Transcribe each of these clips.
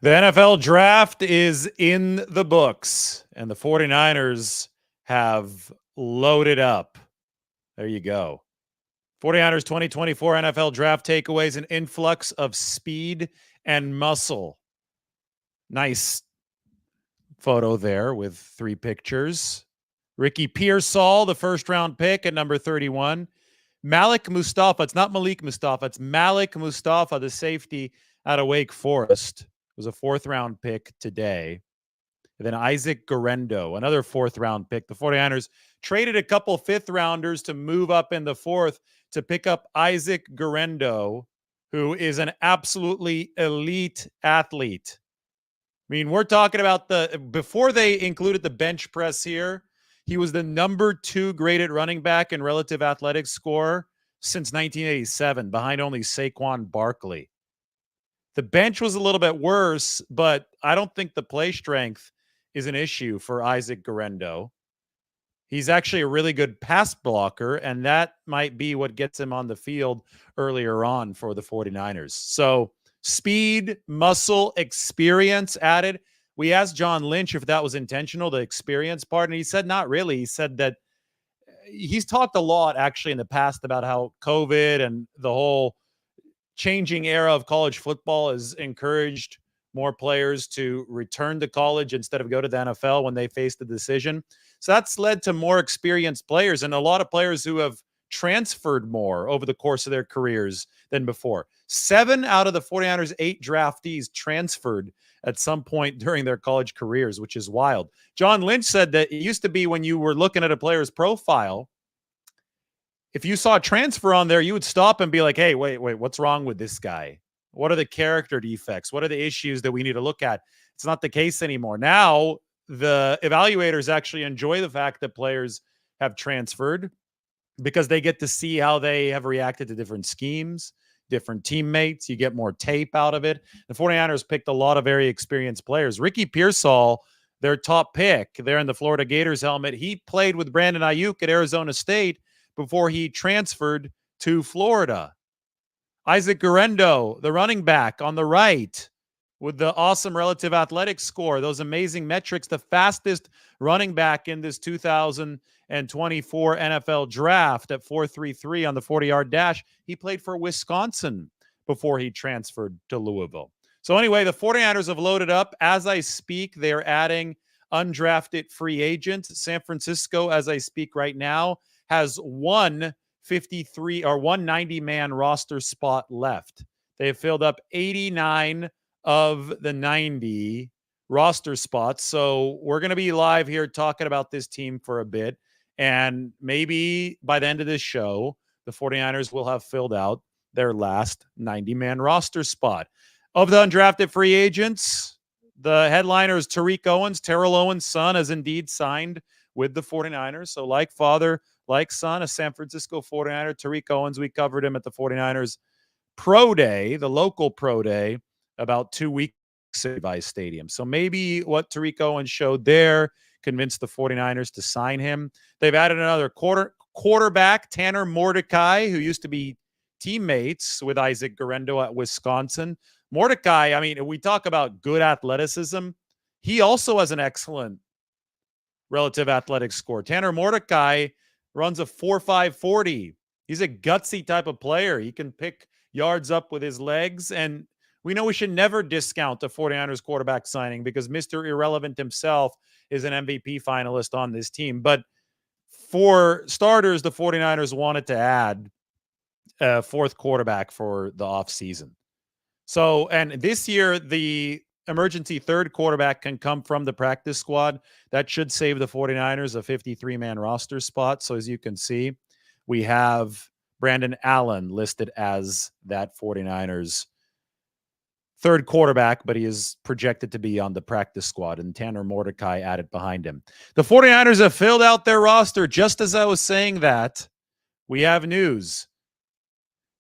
The NFL draft is in the books, and the 49ers have loaded up. There you go. 49ers 2024 NFL draft takeaways: an influx of speed and muscle. Nice photo there with three pictures. Ricky Pearsall, the first round pick at number 31. Malik Mustafa. It's not Malik Mustafa. It's Malik Mustafa, the safety out of Wake Forest. It was a fourth round pick today. And then Isaac Guerendo, another fourth round pick. The 49ers traded a couple fifth rounders to move up in the fourth to pick up Isaac Guerendo, who is an absolutely elite athlete. I mean, we're talking about before they included the bench press here, he was the number 2 graded running back in relative athletic score since 1987, behind only Saquon Barkley. The bench was a little bit worse, but I don't think the play strength is an issue for Isaac Guerendo. He's actually a really good pass blocker, and that might be what gets him on the field earlier on for the 49ers. So speed, muscle, experience added. We asked John Lynch if that was intentional, the experience part, and he said not really. He said that he's talked a lot actually in the past about how COVID and the whole changing era of college football has encouraged more players to return to college instead of go to the NFL when they face the decision. So that's led to more experienced players and a lot of players who have transferred more over the course of their careers than before. 7 out of the 49ers' 8 draftees transferred at some point during their college careers, which is wild. John Lynch said that it used to be when you were looking at a player's profile, if you saw a transfer on there, you would stop and be like, hey, wait, what's wrong with this guy? What are the character defects? What are the issues that we need to look at? It's not the case anymore. Now, the evaluators actually enjoy the fact that players have transferred because they get to see how they have reacted to different schemes, different teammates. You get more tape out of it. The 49ers picked a lot of very experienced players. Ricky Pearsall, their top pick, there in the Florida Gators helmet, he played with Brandon Ayuk at Arizona State before he transferred to Florida. Isaac Guerendo, the running back on the right, with the awesome relative athletic score, those amazing metrics, the fastest running back in this 2024 NFL draft at 4.33 on the 40-yard dash. He played for Wisconsin before he transferred to Louisville. So anyway, the 49ers have loaded up. As I speak, they are adding undrafted free agents. San Francisco, as I speak right now, has 153 or 190-man roster spot left. They have filled up 89 of the 90 roster spots. So we're going to be live here talking about this team for a bit. And maybe by the end of this show, the 49ers will have filled out their last 90-man roster spot. Of the undrafted free agents, the headliner is Tariq Owens. Terrell Owens' son has indeed signed with the 49ers. So like father, like son, a San Francisco 49er, Tariq Owens. We covered him at the 49ers Pro Day, the local Pro Day, about 2 weeks at Levi's Stadium. So maybe what Tariq Owens showed there convinced the 49ers to sign him. They've added another quarterback, Tanner Mordecai, who used to be teammates with Isaac Guerendo at Wisconsin. Mordecai, I mean, we talk about good athleticism. He also has an excellent relative athletic score. Tanner Mordecai runs a 4.5 40. He's a gutsy type of player. He can pick yards up with his legs. And we know we should never discount the 49ers quarterback signing because Mr. Irrelevant himself is an MVP finalist on this team. But for starters, the 49ers wanted to add a fourth quarterback for the offseason. So, and this year, the emergency third quarterback can come from the practice squad. That should save the 49ers a 53-man roster spot. So as you can see, we have Brandon Allen listed as that 49ers third quarterback, but he is projected to be on the practice squad, and Tanner Mordecai added behind him. The 49ers have filled out their roster. Just as I was saying that, we have news.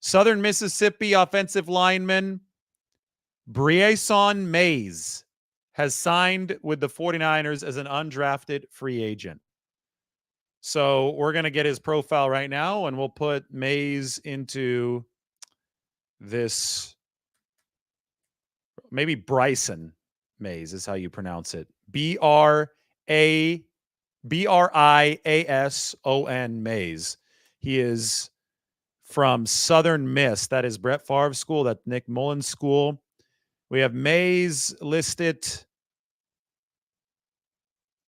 Southern Mississippi offensive lineman Brieson Mays has signed with the 49ers as an undrafted free agent. So we're going to get his profile right now, and we'll put Mays into this maybe Bryson Mays is how you pronounce it. Briason Mays. He is from Southern Miss. That is Brett Favre's school. That's Nick Mullen's school. We have Mays listed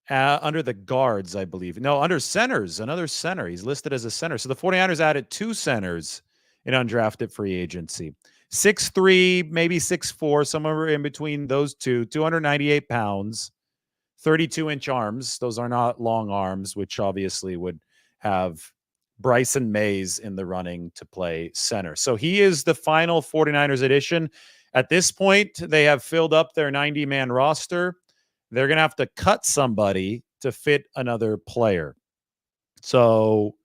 under the guards, I believe. No, under centers, another center. He's listed as a center. So the 49ers added 2 centers in undrafted free agency. 6'3", maybe 6'4", somewhere in between those two, 298 pounds, 32-inch arms. Those are not long arms, which obviously would have Bryson Mays in the running to play center. So he is the final 49ers addition. At this point, they have filled up their 90-man roster. They're going to have to cut somebody to fit another player. So,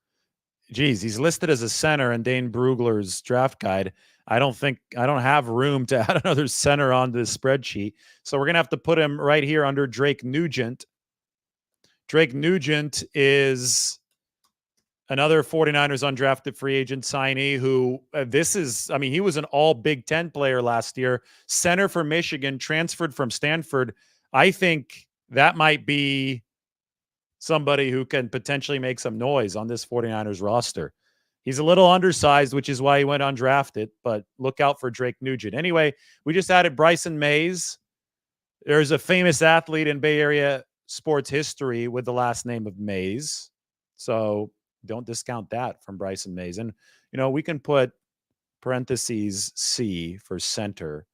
geez, he's listed as a center in Dane Brugler's draft guide. I don't have room to add another center onto this spreadsheet. So we're going to have to put him right here under Drake Nugent. Drake Nugent is another 49ers undrafted free agent signee who he was an all Big Ten player last year, center for Michigan, transferred from Stanford. I think that might be somebody who can potentially make some noise on this 49ers roster. He's a little undersized, which is why he went undrafted, but look out for Drake Nugent. Anyway, we just added Bryson Mays. There's a famous athlete in Bay Area sports history with the last name of Mays. So don't discount that from Bryson Mays. And, we can put parentheses C for center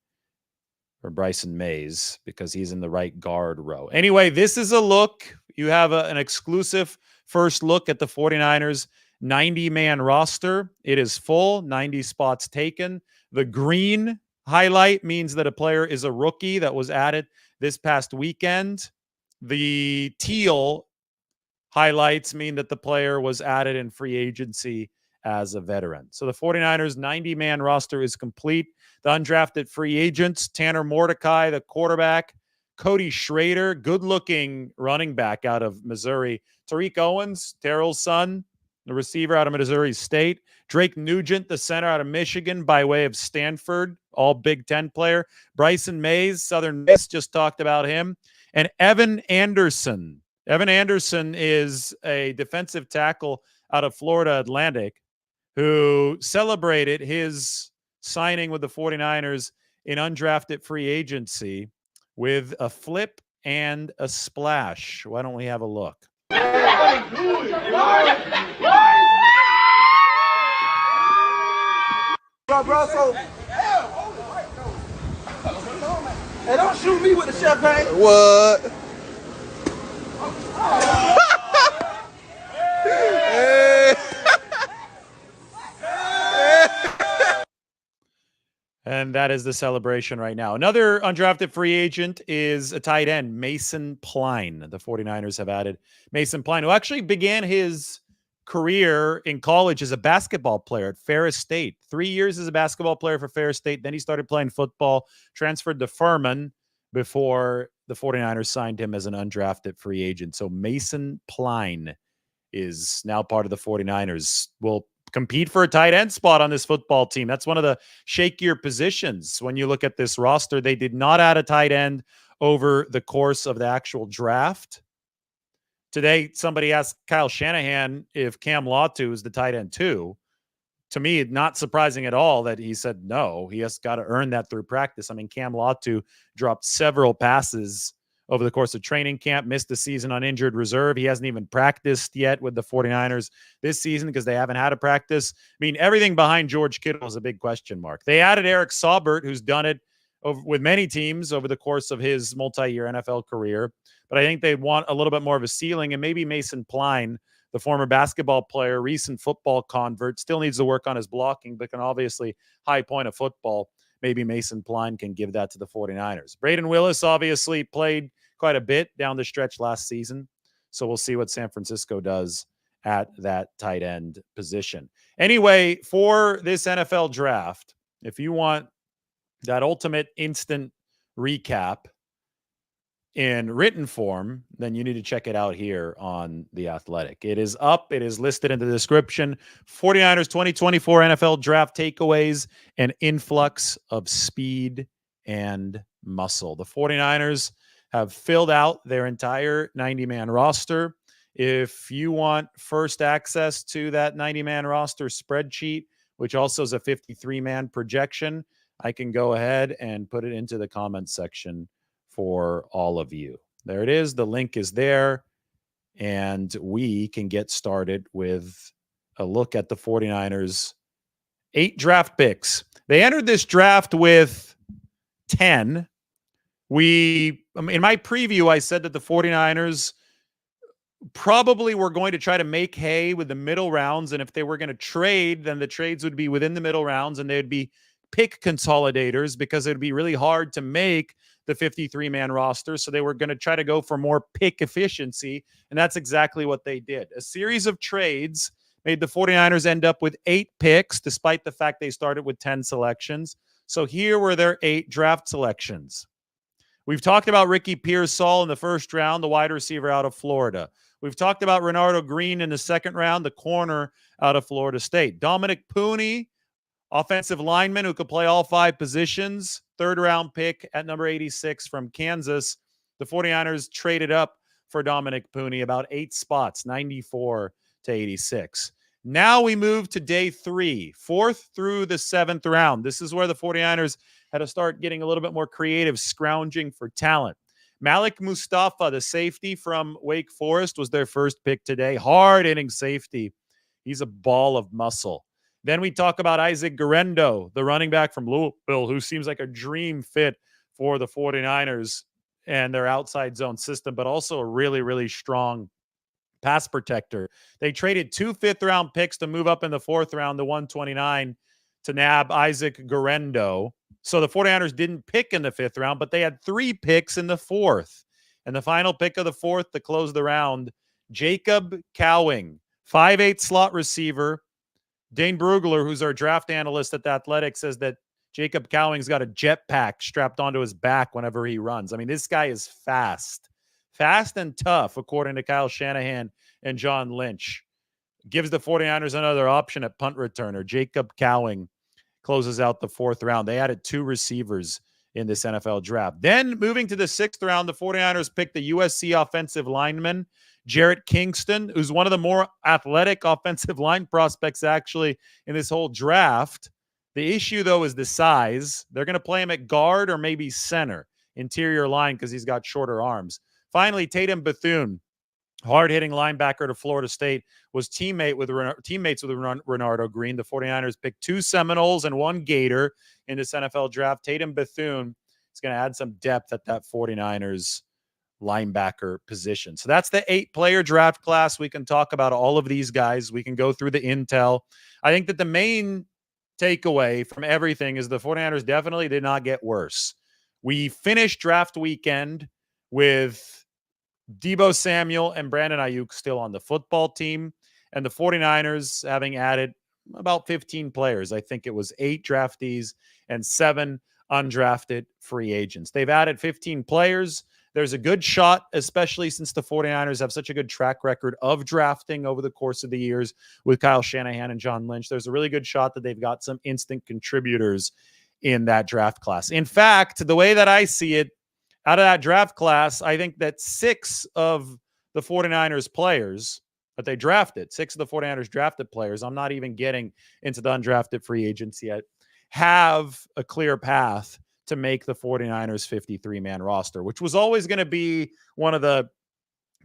for Bryson Mays because he's in the right guard row. Anyway, this is a look. You have an exclusive first look at the 49ers 90-man roster. It is full, 90 spots taken. The green highlight means that a player is a rookie that was added this past weekend. The teal highlights mean that the player was added in free agency as a veteran. So the 49ers 90-man roster is complete. The undrafted free agents, Tanner Mordecai, the quarterback, Cody Schrader, good-looking running back out of Missouri, Tariq Owens, Terrell's son, the receiver out of Missouri State, Drake Nugent, the center out of Michigan by way of Stanford, all Big Ten player, Bryson Mays, Southern Miss, just talked about him, and Evan Anderson. Evan Anderson is a defensive tackle out of Florida Atlantic who celebrated his signing with the 49ers in undrafted free agency with a flip and a splash. Why don't we have a look? Bro, so hey, don't shoot me with the champagne. What? And that is the celebration right now. Another undrafted free agent is a tight end, Mason Pline. The 49ers have added Mason Pline, who actually began his career in college as a basketball player at Ferris State. 3 years as a basketball player for Ferris State. Then he started playing football, transferred to Furman before the 49ers signed him as an undrafted free agent. So Mason Pline is now part of the 49ers. Will compete for a tight end spot on this football team. That's one of the shakier positions when you look at this roster. They did not add a tight end over the course of the actual draft. Today, somebody asked Kyle Shanahan if Cam Latu is the tight end too. To me, not surprising at all that he said no. He has got to earn that through practice. I mean, Cam Latu dropped several passes over the course of training camp, missed the season on injured reserve. He hasn't even practiced yet with the 49ers this season because they haven't had a practice. I mean, everything behind George Kittle is a big question mark. They added Eric Saubert, who's done it with many teams over the course of his multi-year NFL career. But I think they want a little bit more of a ceiling, and maybe Mason Pline, the former basketball player, recent football convert, still needs to work on his blocking, but can obviously high point of football. Maybe Mason Pline can give that to the 49ers. Braden Willis obviously played quite a bit down the stretch last season. So we'll see what San Francisco does at that tight end position. Anyway, for this NFL draft, if you want that ultimate instant recap in written form, then you need to check it out here on The Athletic. It is up. It is listed in the description. 49ers 2024 NFL draft takeaways, an influx of speed and muscle. The 49ers have filled out their entire 90-man roster. If you want first access to that 90-man roster spreadsheet, which also is a 53-man projection, I can go ahead and put it into the comments section for all of you. There it is. The link is there, and we can get started with a look at the 49ers' 8 draft picks. They entered this draft with 10. In my preview, I said that the 49ers probably were going to try to make hay with the middle rounds. And if they were going to trade, then the trades would be within the middle rounds and they'd be pick consolidators because it would be really hard to make the 53-man roster. So they were going to try to go for more pick efficiency. And that's exactly what they did. A series of trades made the 49ers end up with 8 picks, despite the fact they started with 10 selections. So here were their 8 draft selections. We've talked about Ricky Pearsall in the first round, the wide receiver out of Florida. We've talked about Renardo Green in the second round, the corner out of Florida State. Dominic Pooney, offensive lineman who could play all 5 positions, third-round pick at number 86 from Kansas. The 49ers traded up for Dominic Pooney about 8 spots, 94 to 86. Now we move to day 3, 4th through the 7th round. This is where the 49ers had to start getting a little bit more creative, scrounging for talent. Malik Mustafa, the safety from Wake Forest, was their first pick today. Hard-hitting safety. He's a ball of muscle. Then we talk about Isaac Guerendo, the running back from Louisville, who seems like a dream fit for the 49ers and their outside zone system, but also a really, really strong pass protector. They traded 2 fifth-round picks to move up in the 4th round to 129 to nab Isaac Guerendo. So the 49ers didn't pick in the 5th round, but they had 3 picks in the 4th. And the final pick of the 4th to close the round, Jacob Cowing, 5'8" slot receiver. Dane Brugler, who's our draft analyst at The Athletic, says that Jacob Cowing's got a jetpack strapped onto his back whenever he runs. I mean, this guy is fast and tough, according to Kyle Shanahan and John Lynch. Gives the 49ers another option at punt returner. Jacob Cowing closes out the 4th round. They added 2 receivers in this NFL draft. Then moving to the 6th round, the 49ers picked the USC offensive lineman, Jarrett Kingston, who's one of the more athletic offensive line prospects actually in this whole draft. The issue, though, is the size. They're going to play him at guard or maybe center, interior line, because he's got shorter arms. Finally, Tatum Bethune, hard-hitting linebacker to Florida State, was teammates with Renardo Green. The 49ers picked 2 Seminoles and 1 Gator in this NFL draft. Tatum Bethune is going to add some depth at that 49ers linebacker position. So that's the 8-player draft class. We can talk about all of these guys. We can go through the intel. I think that the main takeaway from everything is the 49ers definitely did not get worse. We finished draft weekend with Deebo Samuel and Brandon Ayuk still on the football team, and the 49ers having added about 15 players. I think it was 8 draftees and 7 undrafted free agents. They've added 15 players. There's a good shot, especially since the 49ers have such a good track record of drafting over the course of the years with Kyle Shanahan and John Lynch. There's a really good shot that they've got some instant contributors in that draft class. In fact, the way that I see it, out of that draft class, I think that 6 of the 49ers players that they drafted, 6 of the 49ers drafted players, I'm not even getting into the undrafted free agents yet, have a clear path to make the 49ers 53-man roster, which was always going to be one of the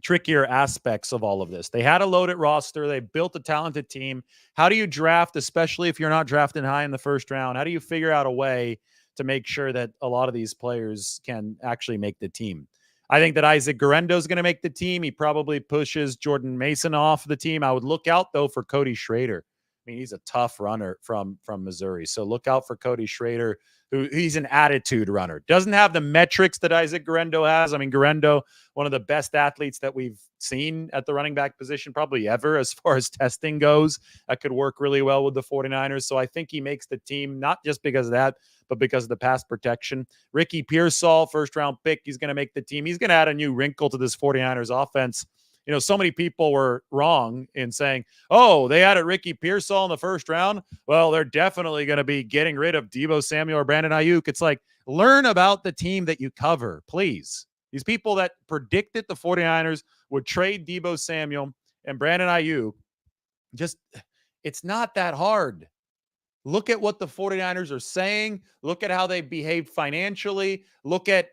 trickier aspects of all of this. They had a loaded roster. They built a talented team. How do you draft, especially if you're not drafting high in the first round? How do you figure out a way to make sure that a lot of these players can actually make the team? I think that Isaac Guerendo is going to make the team. He probably pushes Jordan Mason off the team. I would look out, though, for Cody Schrader. I mean, he's a tough runner from Missouri. So look out for Cody Schrader, who he's an attitude runner. Doesn't have the metrics that Isaac Guerendo has. I mean, Guerendo, one of the best athletes that we've seen at the running back position probably ever as far as testing goes. That could work really well with the 49ers. So I think he makes the team, not just because of that, but because of the pass protection. Ricky Pearsall, first-round pick, he's going to make the team. He's going to add a new wrinkle to this 49ers offense. so many people were wrong in saying, oh, they added Ricky Pearsall in the first round. Well, they're definitely going to be getting rid of Deebo Samuel or Brandon Ayuk. It's like, learn about the team that you cover, please. These people that predicted the 49ers would trade Deebo Samuel and Brandon Ayuk, just, it's not that hard. Look at what the 49ers are saying. Look at how they behaved financially. Look at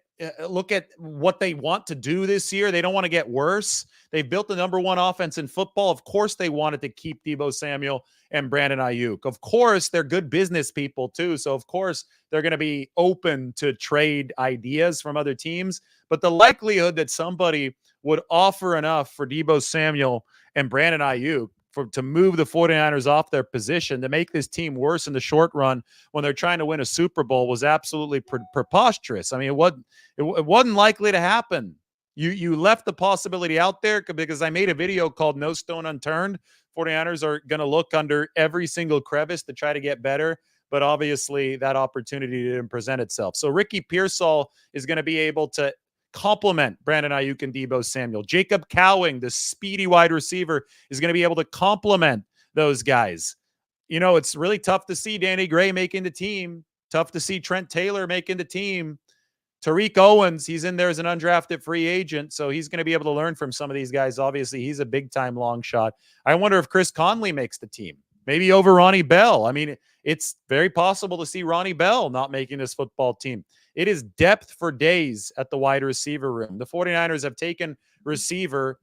what they want to do this year. They don't want to get worse. They've built the number one offense in football. Of course, they wanted to keep Deebo Samuel and Brandon Ayuk. Of course, they're good business people too. So, of course, they're going to be open to trade ideas from other teams. But the likelihood that somebody would offer enough for Deebo Samuel and Brandon Ayuk to move the 49ers off their position to make this team worse in the short run when they're trying to win a Super Bowl was absolutely preposterous. I mean, it wasn't likely to happen. You left the possibility out there because I made a video called No Stone Unturned. 49ers are going to look under every single crevice to try to get better, but obviously that opportunity didn't present itself. So Ricky Pearsall is going to be able to complement Brandon Ayuk and Deebo Samuel. Jacob Cowing, the speedy wide receiver, is going to be able to complement those guys. It's really tough to see Danny Gray making the team. Tough to see Trent Taylor making the team. Tariq Owens, he's in there as an undrafted free agent, so he's going to be able to learn from some of these guys. Obviously, he's a big-time long shot. I wonder if Chris Conley makes the team, maybe over Ronnie Bell. I mean, it's very possible to see Ronnie Bell not making this football team. It is depth for days at the wide receiver room. The 49ers have taken receiver,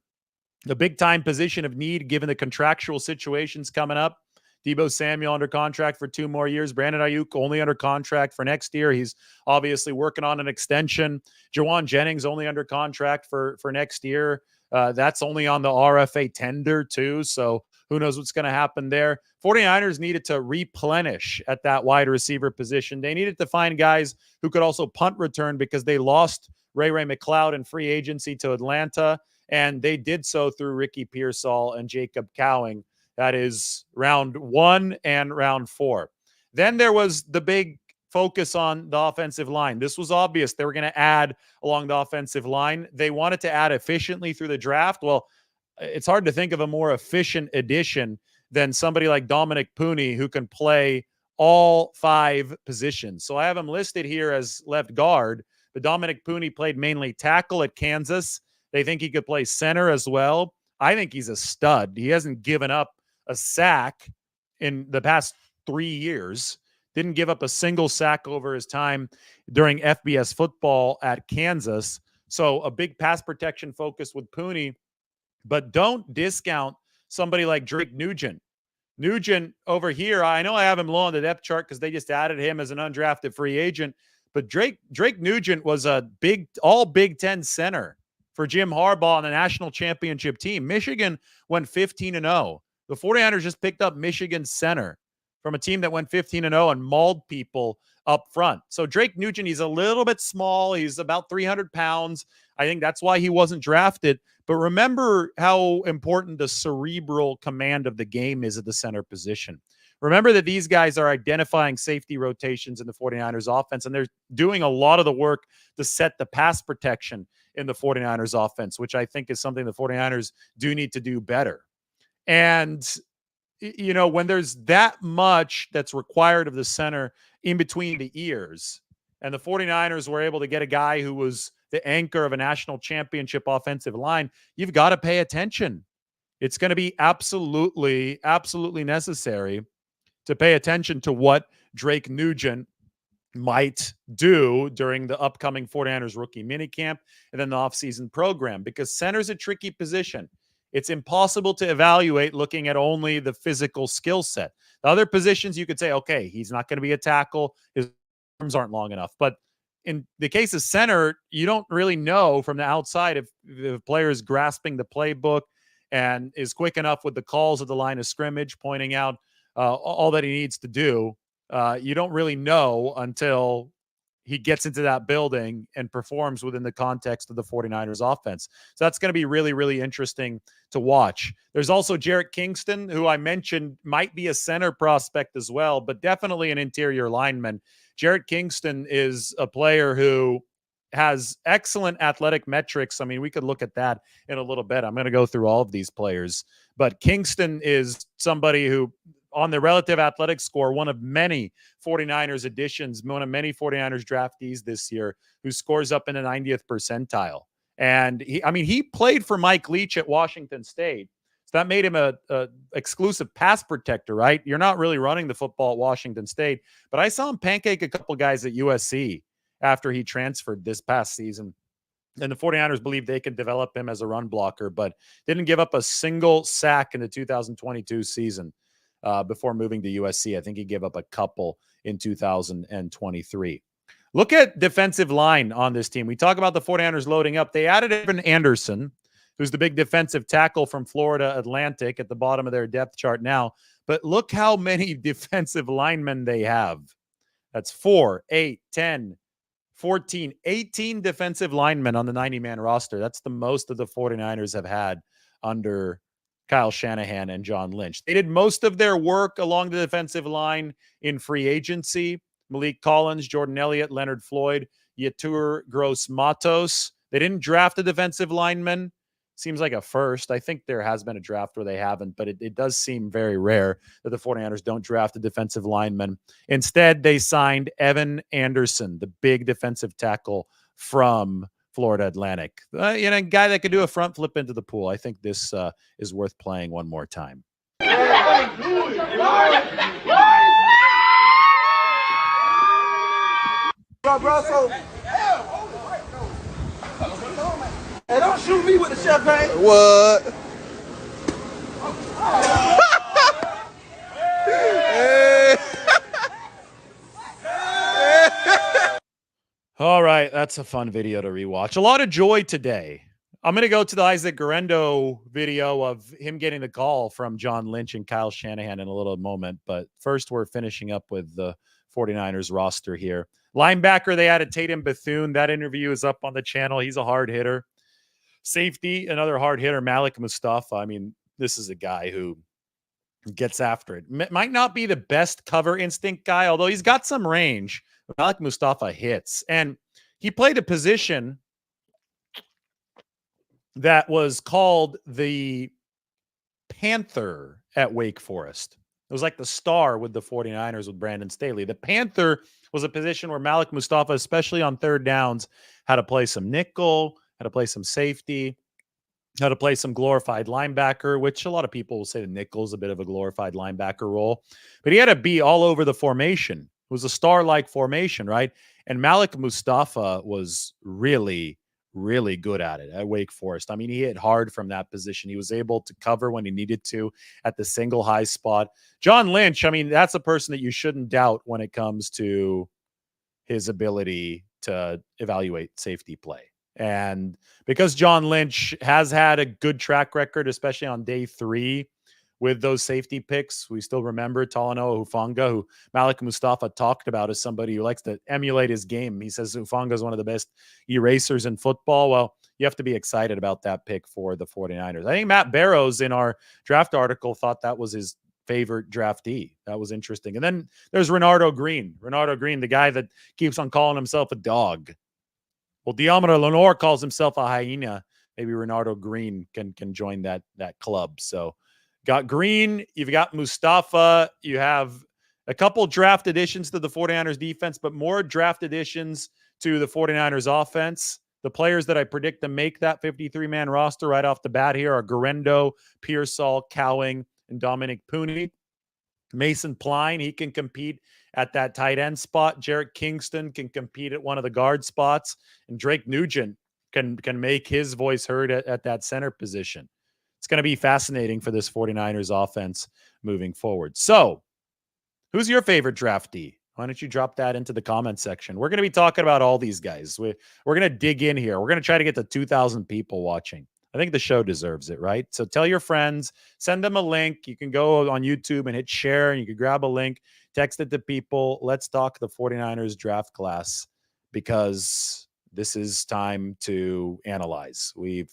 the big-time position of need given the contractual situations coming up. Deebo Samuel under contract for 2 more years. Brandon Ayuk only under contract for next year. He's obviously working on an extension. Jawan Jennings only under contract for next year. That's only on the RFA tender too, so who knows what's going to happen there. 49ers needed to replenish at that wide receiver position. They needed to find guys who could also punt return because they lost Ray McLeod in free agency to Atlanta, and they did so through Ricky Pearsall and Jacob Cowing. That is round 1 and round 4. Then there was the big focus on the offensive line. This was obvious. They were going to add along the offensive line. They wanted to add efficiently through the draft. Well, it's hard to think of a more efficient addition than somebody like Dominic Pooney, who can play all 5 positions. So I have him listed here as left guard, but Dominic Pooney played mainly tackle at Kansas. They think he could play center as well. I think he's a stud. He hasn't given up a sack in the past 3 years. Didn't give up a single sack over his time during FBS football at Kansas. So a big pass protection focus with Pooney. But don't discount somebody like Drake Nugent. Nugent over here, I know I have him low on the depth chart because they just added him as an undrafted free agent. But Drake Nugent was a all Big Ten center for Jim Harbaugh on the national championship team. Michigan went 15-0. The 49ers just picked up Michigan's center from a team that went 15-0 and mauled people up front. So Drake Nugent, he's a little bit small. He's about 300 pounds. I think that's why he wasn't drafted. But remember how important the cerebral command of the game is at the center position. Remember that these guys are identifying safety rotations in the 49ers offense, and they're doing a lot of the work to set the pass protection in the 49ers offense, which I think is something the 49ers do need to do better. And, when there's that much that's required of the center in between the ears, and the 49ers were able to get a guy who was the anchor of a national championship offensive line, you've got to pay attention. It's going to be absolutely, absolutely necessary to pay attention to what Drake Nugent might do during the upcoming 49ers rookie minicamp and then the offseason program, because center's a tricky position. It's impossible to evaluate looking at only the physical skill set. The other positions, you could say, okay, he's not going to be a tackle. His arms aren't long enough. But in the case of center, you don't really know from the outside if the player is grasping the playbook and is quick enough with the calls of the line of scrimmage, pointing out all that he needs to do. You don't really know until he gets into that building and performs within the context of the 49ers offense. So that's going to be really, really interesting to watch. There's also Jarrett Kingston, who I mentioned might be a center prospect as well, but definitely an interior lineman. Jarrett Kingston is a player who has excellent athletic metrics. I mean, we could look at that in a little bit. I'm going to go through all of these players, but Kingston is somebody who, on the relative athletic score, one of many 49ers additions, one of many 49ers draftees this year who scores up in the 90th percentile. And he played for Mike Leach at Washington State. So that made him a exclusive pass protector, right? You're not really running the football at Washington State, but I saw him pancake a couple guys at USC after he transferred this past season. And the 49ers believe they can develop him as a run blocker, but didn't give up a single sack in the 2022 season before moving to USC. I think he gave up a couple in 2023. Look at defensive line on this team. We talk about the 49ers loading up. They added Evan Anderson, who's the big defensive tackle from Florida Atlantic at the bottom of their depth chart now. But look how many defensive linemen they have. That's 4, 8, 10, 14, 18 defensive linemen on the 90-man roster. That's the most of the 49ers have had under Kyle Shanahan and John Lynch. They did most of their work along the defensive line in free agency. Malik Collins, Jordan Elliott, Leonard Floyd, Yetur Gross-Matos. They didn't draft a defensive lineman. Seems like a first. I think there has been a draft where they haven't, but it does seem very rare that the 49ers don't draft a defensive lineman. Instead, they signed Evan Anderson, the big defensive tackle from Florida Atlantic. A guy that could do a front flip into the pool. I think this is worth playing one more time. Bro, so hey, don't shoot me with the champagne. What? Hey. All right, that's a fun video to rewatch. A lot of joy today. I'm going to go to the Isaac Guerrero video of him getting the call from John Lynch and Kyle Shanahan in a little moment. But first, we're finishing up with the 49ers roster here. Linebacker, they added Tatum Bethune. That interview is up on the channel. He's a hard hitter. Safety, another hard hitter, Malik Mustafa. I mean, this is a guy who gets after it. Might not be the best cover instinct guy, although he's got some range. Malik Mustafa hits. And he played a position that was called the Panther at Wake Forest. It was like the star with the 49ers with Brandon Staley. The Panther was a position where Malik Mustafa, especially on third downs, had to play some nickel, had to play some safety, had to play some glorified linebacker, which a lot of people will say the nickel is a bit of a glorified linebacker role. But he had to be all over the formation. It was a star-like formation, right? And Malik Mustafa was really, really good at it at Wake Forest. I mean, he hit hard from that position. He was able to cover when he needed to at the single high spot. John Lynch, I mean, that's a person that you shouldn't doubt when it comes to his ability to evaluate safety play. And because John Lynch has had a good track record, especially on day 3 with those safety picks, we still remember Talanoa Hufanga, who Malik Mustafa talked about as somebody who likes to emulate his game. He says Hufanga is one of the best erasers in football. Well, you have to be excited about that pick for the 49ers. I think Matt Barrows in our draft article thought that was his favorite draftee. That was interesting. And then there's Renardo Green. Renardo Green, the guy that keeps on calling himself a dog. Well, Deommodore Lenoir calls himself a hyena. Maybe Renardo Green can join that club. So got Green, you've got Mustafa, you have a couple draft additions to the 49ers defense, but more draft additions to the 49ers offense. The players that I predict to make that 53-man roster right off the bat here are Guerendo, Pearsall, Cowing, and Dominic Pooney. Mason Pline, he can compete at that tight end spot. Jarrett Kingston can compete at one of the guard spots. And Drake Nugent can make his voice heard at that center position. It's going to be fascinating for this 49ers offense moving forward. So, who's your favorite draftee? Why don't you drop that into the comment section? We're going to be talking about all these guys. We're going to dig in here. We're going to try to get to 2,000 people watching. I think the show deserves it, right? So tell your friends, send them a link. You can go on YouTube and hit share, and you can grab a link, text it to people. Let's talk the 49ers draft class, because this is time to analyze. We've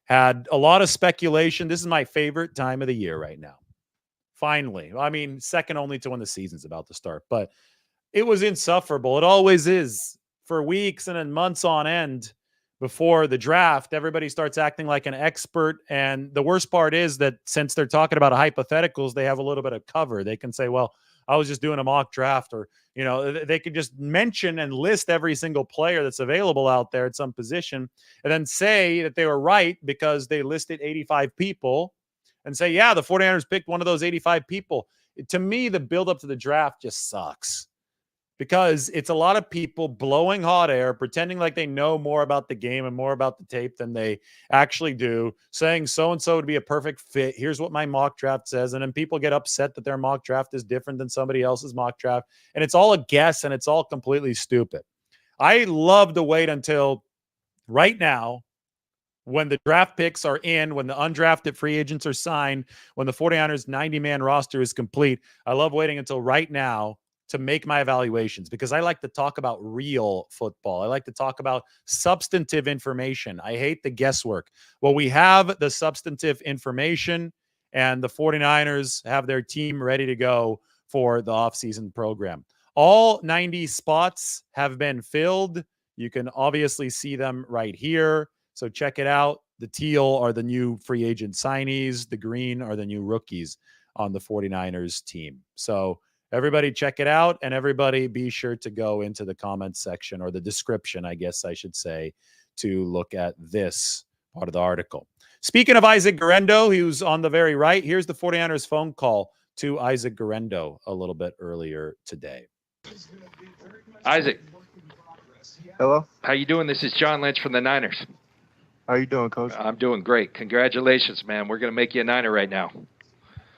had a lot of speculation. This is my favorite time of the year right now. Finally. I mean, second only to when the season's about to start, but it was insufferable. It always is for weeks and then months on end before the draft. Everybody starts acting like an expert. And the worst part is that since they're talking about hypotheticals, they have a little bit of cover. They can say, well, I was just doing a mock draft, or, they could just mention and list every single player that's available out there at some position and then say that they were right because they listed 85 people and say, yeah, the 49ers picked one of those 85 people. To me, the buildup to the draft just sucks because it's a lot of people blowing hot air, pretending like they know more about the game and more about the tape than they actually do, saying so-and-so would be a perfect fit. Here's what my mock draft says. And then people get upset that their mock draft is different than somebody else's mock draft. And it's all a guess and it's all completely stupid. I love to wait until right now, when the draft picks are in, when the undrafted free agents are signed, when the 49ers 90-man roster is complete. I love waiting until right now to make my evaluations because I like to talk about real football. I like to talk about substantive information. I hate the guesswork. Well, we have the substantive information, and the 49ers have their team ready to go for the offseason program. All 90 spots have been filled. You can obviously see them right here. So check it out. The teal are the new free agent signees. The green are the new rookies on the 49ers team. So everybody check it out, and everybody be sure to go into the comments section, or the description, I guess I should say, to look at this part of the article. Speaking of Isaac Guerendo, who's on the very right, here's the 49ers phone call to Isaac Guerendo a little bit earlier today. Isaac, Hello? how you doing? This is John Lynch from the Niners. How you doing, Coach? I'm doing great. Congratulations, man. We're going to make you a Niner right now.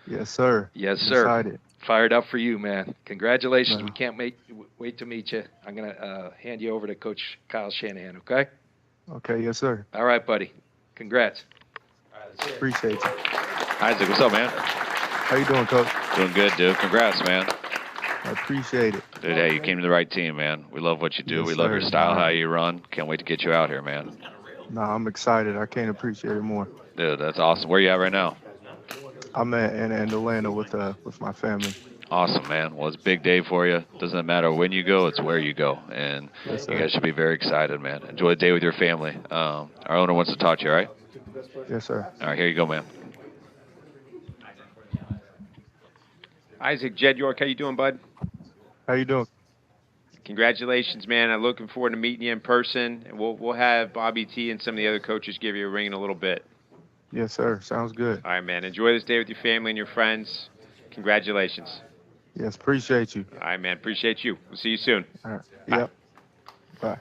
Yes, sir. Yes, sir. Excited. Fired up for you, man. Congratulations. Man. We can't wait to meet you. I'm going to hand you over to Coach Kyle Shanahan, okay? Okay, yes, sir. All right, buddy. Congrats. Appreciate you. Isaac, what's up, man? How you doing, Coach? Doing good, dude. Congrats, man. I appreciate it. Dude, hey, you came to the right team, man. We love what you do. Yes, we love your sir. style, how you run. Can't wait to get you out here, man. Nah, I'm excited. I can't appreciate it more. Dude, that's awesome. Where you at right now? I'm in Atlanta with my family. Awesome, man. Well, it's a big day for you. Doesn't matter when you go, it's where you go. And Yes, you sir. guys should be very excited, man. Enjoy the day with your family. Our owner wants to talk to you, all right? Yes, sir. All right, here you go, man. Isaac, Jed York, how you doing, bud? How you doing? Congratulations, man. I'm looking forward to meeting you in person, and we'll have Bobby T and some of the other coaches give you a ring in a little bit. Yes, sir. Sounds good. All right, man. Enjoy this day with your family and your friends. Congratulations. Yes, appreciate you. All right, man. Appreciate you. We'll see you soon. All right. Yep. Bye.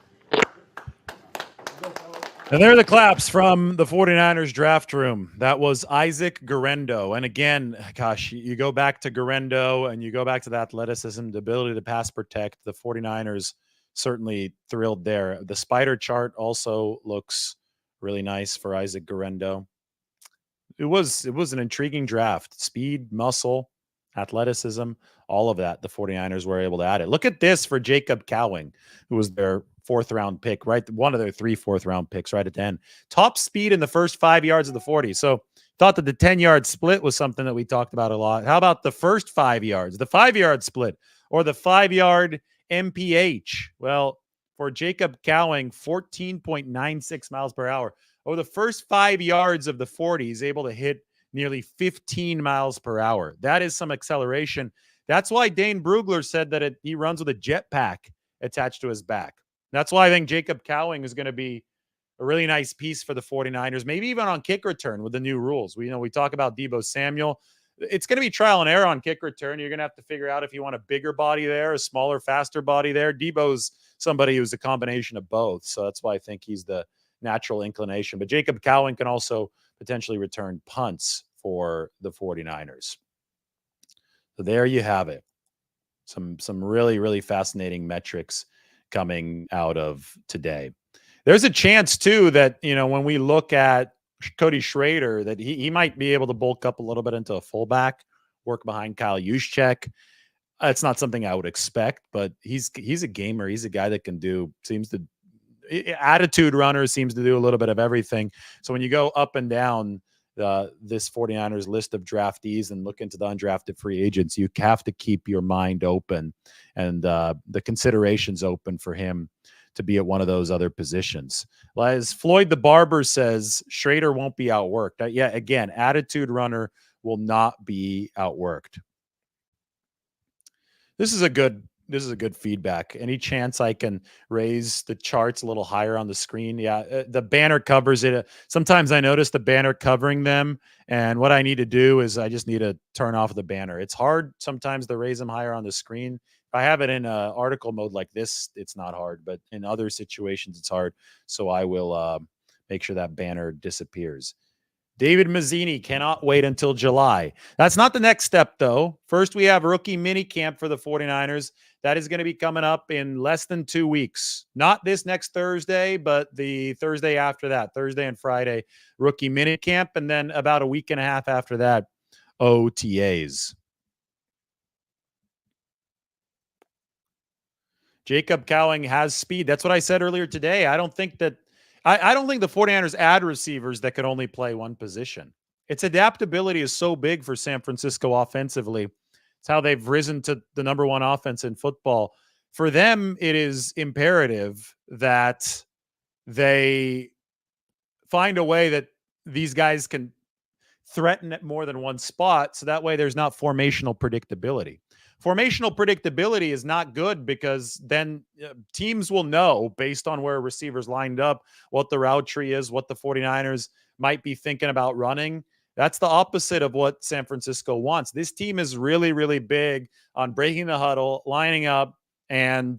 And there are the claps from the 49ers draft room. That was Isaac Guerendo. And again, gosh, you go back to Guerendo and you go back to the athleticism, the ability to pass protect. The 49ers certainly thrilled there. The spider chart also looks really nice for Isaac Guerendo. It was an intriguing draft. Speed, muscle, athleticism, all of that. The 49ers were able to add it. Look at this for Jacob Cowing, who was their fourth round pick, right? One of their 3 fourth-round picks right at the end. Top speed in the first 5 yards of the 40. So thought that the 10-yard split was something that we talked about a lot. How about the first 5 yards, the 5-yard split, or the 5-yard MPH? Well, for Jacob Cowing, 14.96 miles per hour. Over the first 5 yards of the 40, he's able to hit nearly 15 miles per hour. That is some acceleration. That's why Dane Brugler said that he runs with a jetpack attached to his back. That's why I think Jacob Cowing is going to be a really nice piece for the 49ers, maybe even on kick return with the new rules. We talk about Deebo Samuel. It's going to be trial and error on kick return. You're going to have to figure out if you want a bigger body there, a smaller, faster body there. Deebo's somebody who's a combination of both. So that's why I think he's the natural inclination. But Jacob Cowing can also potentially return punts for the 49ers. So there you have it. Some really, really fascinating metrics coming out of today. There's a chance too that, when we look at Cody Schrader, that he might be able to bulk up a little bit into a fullback, work behind Kyle Juszczyk. It's not something I would expect, but he's a gamer. He's a guy that can attitude runner, seems to do a little bit of everything. So when you go up and down this 49ers list of draftees and look into the undrafted free agents, you have to keep your mind open and the considerations open for him to be at one of those other positions. As Floyd the Barber says, Schrader won't be outworked. Yeah, again, attitude runner will not be outworked. This is a good feedback. Any chance I can raise the charts a little higher on the screen? Yeah, the banner covers it. Sometimes I notice the banner covering them, and what I need to do is I just need to turn off the banner. It's hard sometimes to raise them higher on the screen. If I have it in article mode like this, it's not hard, but in other situations, it's hard. So I will make sure that banner disappears. David Mazzini cannot wait until July. That's not the next step, though. First, we have rookie mini camp for the 49ers. That is going to be coming up in less than 2 weeks. Not this next Thursday, but the Thursday after that, Thursday and Friday, rookie mini camp. And then about a week and a half after that, OTAs. Jacob Cowing has speed. That's what I said earlier today. I don't think the 49ers add receivers that could only play one position. Its adaptability is so big for San Francisco offensively. It's how they've risen to the number one offense in football. For them, it is imperative that they find a way that these guys can threaten at more than one spot, so that way there's not formational predictability. Formational predictability is not good because then teams will know based on where receivers lined up, what the route tree is, what the 49ers might be thinking about running. That's the opposite of what San Francisco wants. This team is really, really big on breaking the huddle, lining up, and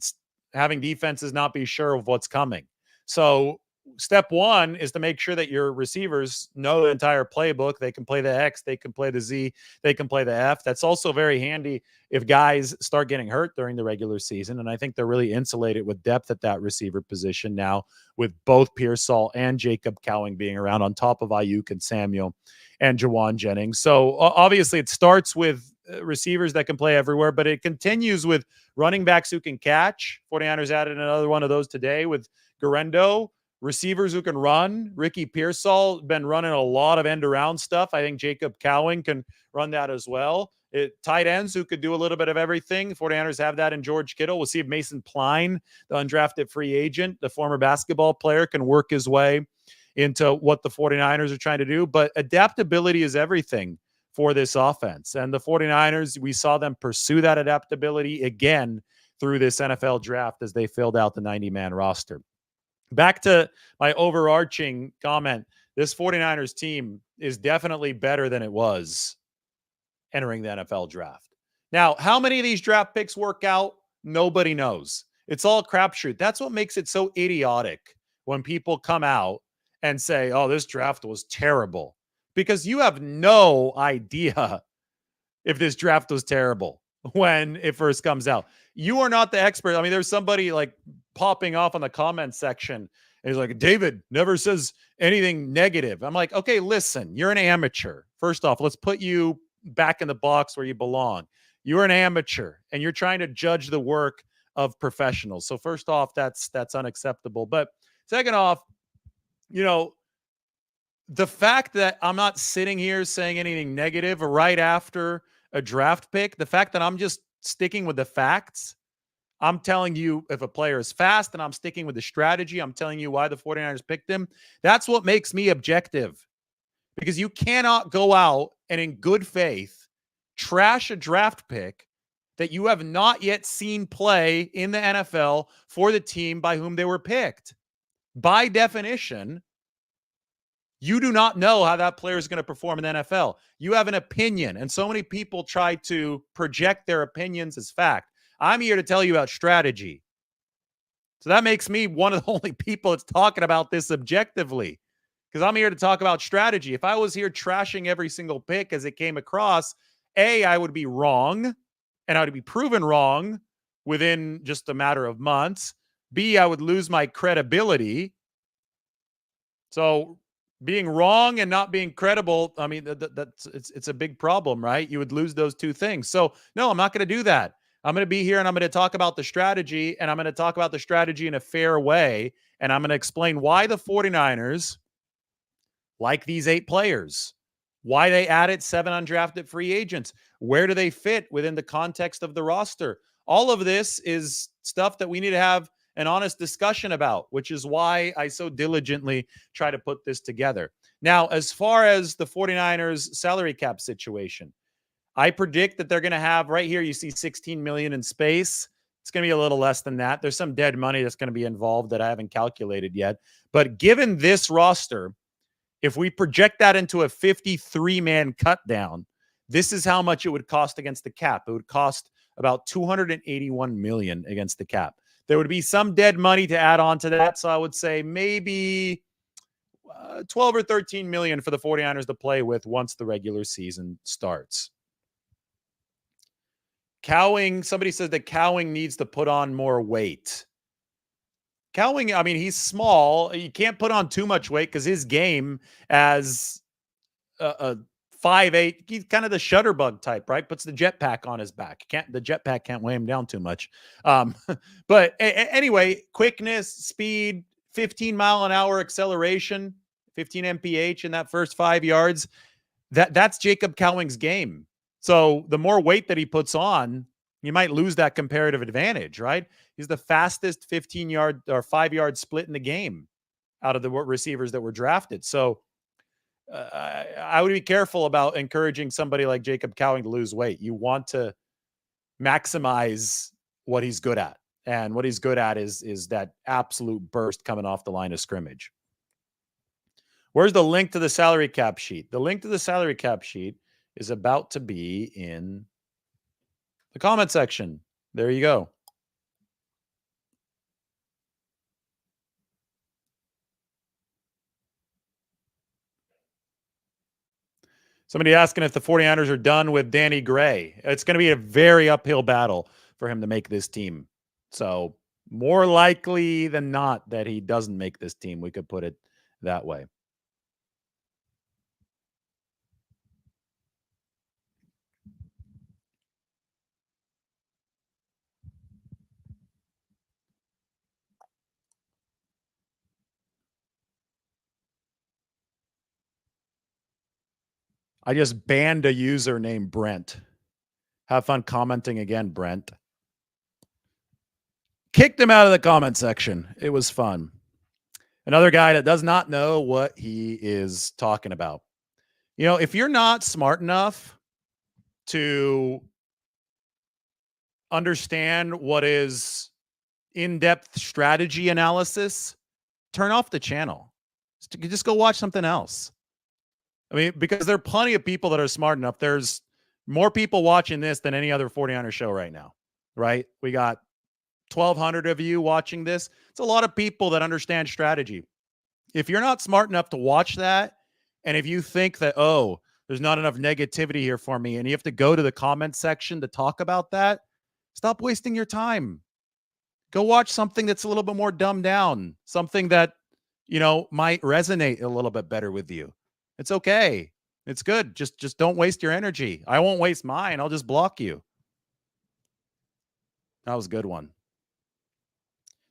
having defenses not be sure of what's coming. So step one is to make sure that your receivers know the entire playbook. They can play the X, they can play the Z, they can play the F. That's also very handy if guys start getting hurt during the regular season. And I think they're really insulated with depth at that receiver position now, with both Pearsall and Jacob Cowing being around on top of Ayuk and Samuel and Jawan Jennings. So obviously it starts with receivers that can play everywhere, but it continues with running backs who can catch. 49ers added another one of those today with Garendo. Receivers who can run. Ricky Pearsall been running a lot of end-around stuff. I think Jacob Cowing can run that as well. Tight ends who could do a little bit of everything. 49ers have that in George Kittle. We'll see if Mason Pline, the undrafted free agent, the former basketball player, can work his way into what the 49ers are trying to do. But adaptability is everything for this offense. And the 49ers, we saw them pursue that adaptability again through this NFL draft as they filled out the 90-man roster. Back to my overarching comment, this 49ers team is definitely better than it was entering the NFL draft. Now, how many of these draft picks work out? Nobody knows. It's all crapshoot. That's what makes it so idiotic when people come out and say, oh, this draft was terrible, because you have no idea if this draft was terrible when it first comes out. You are not the expert. I mean, there's somebody like popping off on the comment section, and he's like, David never says anything negative. I'm like, okay, listen, you're an amateur. First off, let's put you back in the box where you belong. You're an amateur and you're trying to judge the work of professionals. So first off, that's unacceptable. But second off, the fact that I'm not sitting here saying anything negative right after a draft pick, the fact that I'm just sticking with the facts, I'm telling you if a player is fast, and I'm sticking with the strategy, I'm telling you why the 49ers picked him. That's what makes me objective, because you cannot go out and in good faith trash a draft pick that you have not yet seen play in the NFL for the team by whom they were picked. By definition, you do not know how that player is going to perform in the NFL. You have an opinion, and so many people try to project their opinions as fact. I'm here to tell you about strategy. So that makes me one of the only people that's talking about this objectively, because I'm here to talk about strategy. If I was here trashing every single pick as it came across, A, I would be wrong, and I would be proven wrong within just a matter of months. B, I would lose my credibility. So being wrong and not being credible, I mean, it's a big problem, right? You would lose those two things. So no, I'm not going to do that. I'm going to be here and I'm going to talk about the strategy, and I'm going to talk about the strategy in a fair way. And I'm going to explain why the 49ers like these 8 players, why they added 7 undrafted free agents. Where do they fit within the context of the roster? All of this is stuff that we need to have an honest discussion about, which is why I so diligently try to put this together. Now, as far as the 49ers salary cap situation, I predict that they're going to have right here, you see 16 million in space. It's going to be a little less than that. There's some dead money that's going to be involved that I haven't calculated yet. But given this roster, if we project that into a 53-man cut down, this is how much it would cost against the cap. It would cost about 281 million against the cap. There would be some dead money to add on to that. So I would say maybe 12 or 13 million for the 49ers to play with once the regular season starts. Cowing, somebody says that Cowing needs to put on more weight. Cowing, I mean, he's small. You can't put on too much weight because his game as a 5'8", he's kind of the shutterbug type, right? Puts the jetpack on his back. The jetpack can't weigh him down too much. But anyway, quickness, speed, 15-mile-an-hour acceleration, 15 mph in that first 5 yards. That's Jacob Cowing's game. So the more weight that he puts on, you might lose that comparative advantage, right? He's the fastest 15-yard or 5-yard split in the game out of the receivers that were drafted. So I would be careful about encouraging somebody like Jacob Cowing to lose weight. You want to maximize what he's good at. And what he's good at is that absolute burst coming off the line of scrimmage. Where's the link to the salary cap sheet? The link to the salary cap sheet is about to be in the comment section. There you go. Somebody asking if the 49ers are done with Danny Gray. It's going to be a very uphill battle for him to make this team. So more likely than not that he doesn't make this team. We could put it that way. I just banned a user named Brent. Have fun commenting again, Brent. Kicked him out of the comment section. It was fun. Another guy that does not know what he is talking about. You know, if you're not smart enough to understand what is in-depth strategy analysis, turn off the channel. Just go watch something else. I mean, because there are plenty of people that are smart enough. There's more people watching this than any other 49er show right now, right? We got 1,200 of you watching this. It's a lot of people that understand strategy. If you're not smart enough to watch that, and if you think that, oh, there's not enough negativity here for me, and you have to go to the comment section to talk about that, stop wasting your time. Go watch something that's a little bit more dumbed down, something that, you know, might resonate a little bit better with you. It's okay. It's good. Just don't waste your energy. I won't waste mine. I'll just block you. That was a good one.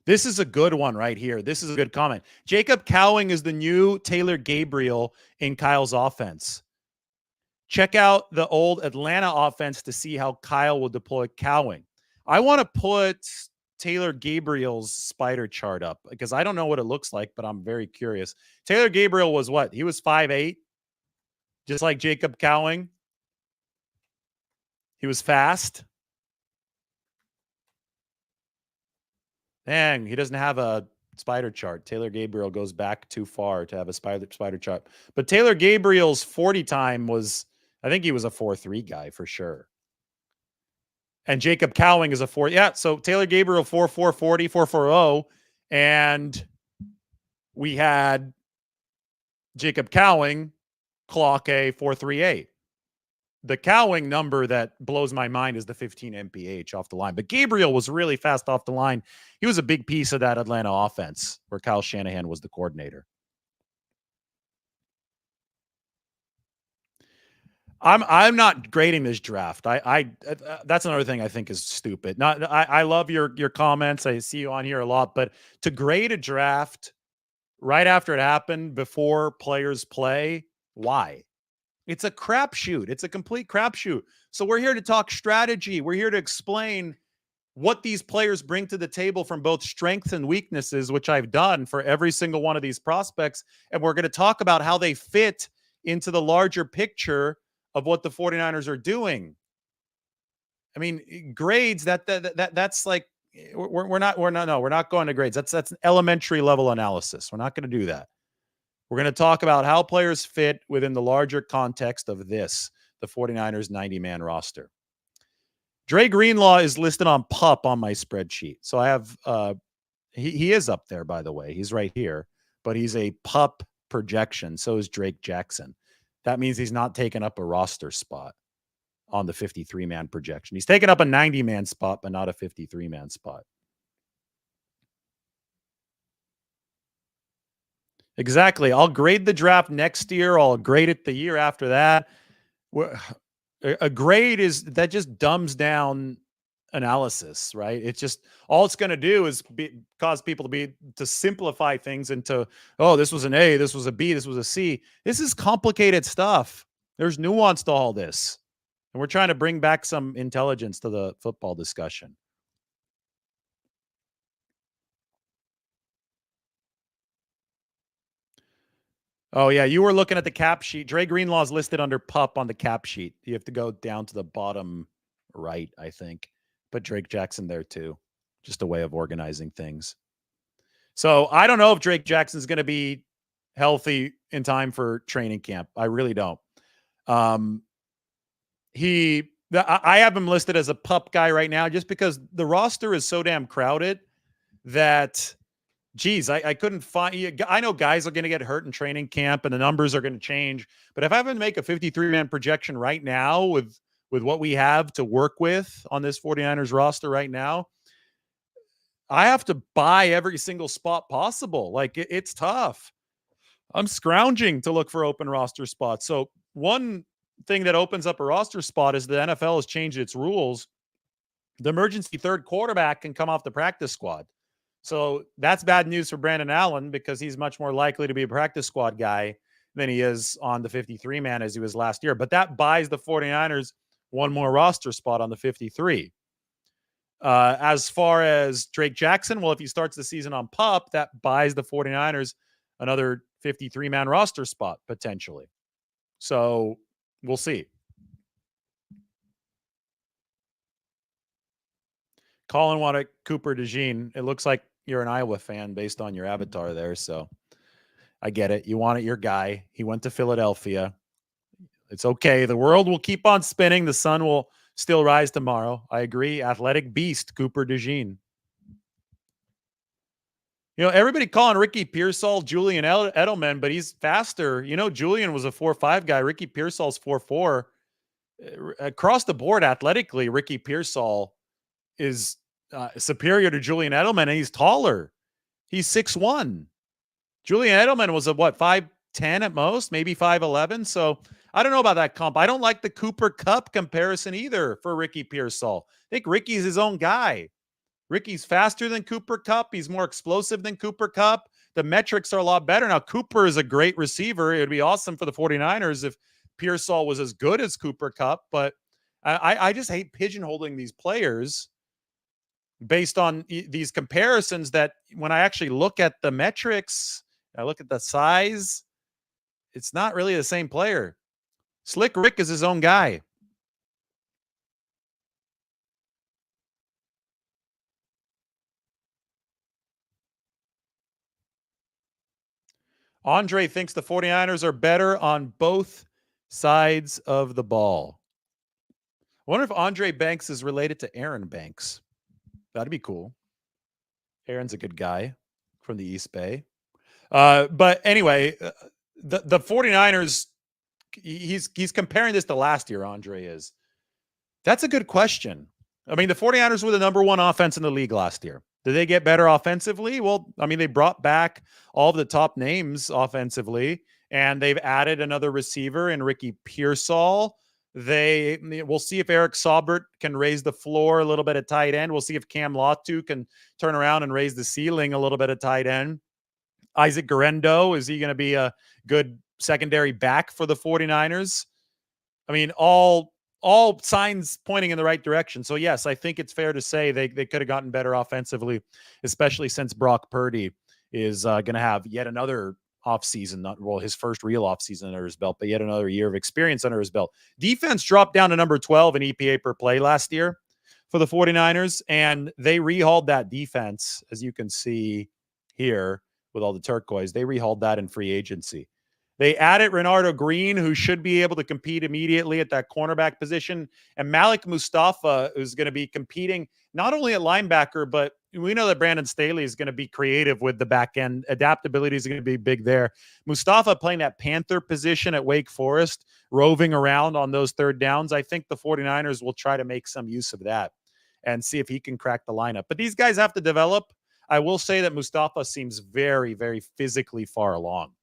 This is a good one right here. This is a good comment. Jacob Cowing is the new Taylor Gabriel in Kyle's offense. Check out the old Atlanta offense to see how Kyle will deploy Cowing. I want to put Taylor Gabriel's spider chart up because I don't know what it looks like, but I'm very curious. Taylor Gabriel was what? He was 5'8", just like Jacob Cowing. He was fast. Dang, he doesn't have a spider chart. Taylor Gabriel goes back too far to have a spider chart. But Taylor Gabriel's 40 time was, I think he was a 4.3 guy for sure. And Jacob Cowing is a 4. Yeah, so Taylor Gabriel 4.4 40, 4.40, and we had Jacob Cowing clock a 4.38. The Cowing number that blows my mind is the 15 mph off the line. But Gabriel was really fast off the line. He was a big piece of that Atlanta offense where Kyle Shanahan was the coordinator. I'm not grading this draft. That's another thing I think is stupid. I love your comments. I see you on here a lot, but to grade a draft right after it happened, before players play, why? It's a crapshoot. It's a complete crapshoot. So we're here to talk strategy. We're here to explain what these players bring to the table from both strengths and weaknesses, which I've done for every single one of these prospects. And we're going to talk about how they fit into the larger picture of what the 49ers are doing. I mean, grades, that's like, we're not going to grades. That's an elementary level analysis. We're not going to do that. We're going to talk about how players fit within the larger context of this, the 49ers 90-man roster. Dre Greenlaw is listed on PUP on my spreadsheet. So I have, he is up there, by the way. He's right here, but he's a PUP projection. So is Drake Jackson. That means he's not taking up a roster spot on the 53-man projection. He's taken up a 90-man spot, but not a 53-man spot. Exactly. I'll grade the draft next year. I'll grade it the year after that. A grade is that just dumbs down analysis, right? It's just all it's going to do is cause people to simplify things into, oh, this was an A, this was a B, this was a C. This is complicated stuff. There's nuance to all this. And we're trying to bring back some intelligence to the football discussion. Oh, yeah. You were looking at the cap sheet. Dre Greenlaw is listed under PUP on the cap sheet. You have to go down to the bottom right, I think. Put Drake Jackson there, too. Just a way of organizing things. So I don't know if Drake Jackson is going to be healthy in time for training camp. I really don't. I have him listed as a PUP guy right now just because the roster is so damn crowded that, geez, I couldn't find. I know guys are going to get hurt in training camp and the numbers are going to change. But if I have to make a 53-man projection right now with what we have to work with on this 49ers roster right now, I have to buy every single spot possible. Like it's tough. I'm scrounging to look for open roster spots. So one thing that opens up a roster spot is the NFL has changed its rules. The emergency third quarterback can come off the practice squad. So that's bad news for Brandon Allen because he's much more likely to be a practice squad guy than he is on the 53-man as he was last year. But that buys the 49ers one more roster spot on the 53. As far as Drake Jackson, well, if he starts the season on PUP, that buys the 49ers another 53-man roster spot potentially. So we'll see. Colin wanted Cooper DeJean. It looks like you're an Iowa fan based on your avatar there. So I get it. You want it, your guy. He went to Philadelphia. It's okay. The world will keep on spinning. The sun will still rise tomorrow. I agree. Athletic beast, Cooper DeJean. You know, everybody calling Ricky Pearsall Julian Edelman, but he's faster. You know, Julian was a 4.5 guy. Ricky Pearsall's 4.4. Across the board, athletically, Ricky Pearsall is superior to Julian Edelman, and he's taller. He's 6'1". Julian Edelman was a, 5'10" at most, maybe 5'11". So I don't know about that comp. I don't like the Cooper Kupp comparison either for Ricky Pearsall. I think Ricky's his own guy. Ricky's faster than Cooper Kupp. He's more explosive than Cooper Kupp. The metrics are a lot better. Now, Cooper is a great receiver. It would be awesome for the 49ers if Pearsall was as good as Cooper Kupp, but I just hate pigeonholing these players based on these comparisons that when I actually look at the metrics, I look at the size, it's not really the same player. Slick Rick is his own guy. Andre thinks the 49ers are better on both sides of the ball. I wonder if Andre Banks is related to Aaron Banks. That'd be cool. Aaron's a good guy from the East Bay. But anyway, the 49ers, he's comparing this to last year, Andre is. That's a good question. I mean, the 49ers were the number one offense in the league last year. Did they get better offensively? Well, I mean, they brought back all of the top names offensively, and they've added another receiver in Ricky Pearsall. We'll see if Eric Saubert can raise the floor a little bit at tight end. We'll see if Cam Latu can turn around and raise the ceiling a little bit at tight end. Isaac Guerendo, is he going to be a good secondary back for the 49ers? I mean, all all signs pointing in the right direction. So yes, I think it's fair to say they could have gotten better offensively, especially since Brock Purdy is going to have yet another offseason, his first real offseason under his belt, but yet another year of experience under his belt. Defense dropped down to number 12 in EPA per play last year for the 49ers, and they rehauled that defense, as you can see here with all the turquoise. They rehauled that in free agency. They added Renardo Green, who should be able to compete immediately at that cornerback position, and Malik Mustafa, who's going to be competing not only at linebacker, but we know that Brandon Staley is going to be creative with the back end. Adaptability is going to be big there. Mustafa playing that Panther position at Wake Forest, roving around on those third downs. I think the 49ers will try to make some use of that and see if he can crack the lineup. But these guys have to develop. I will say that Mustafa seems very, very physically far along.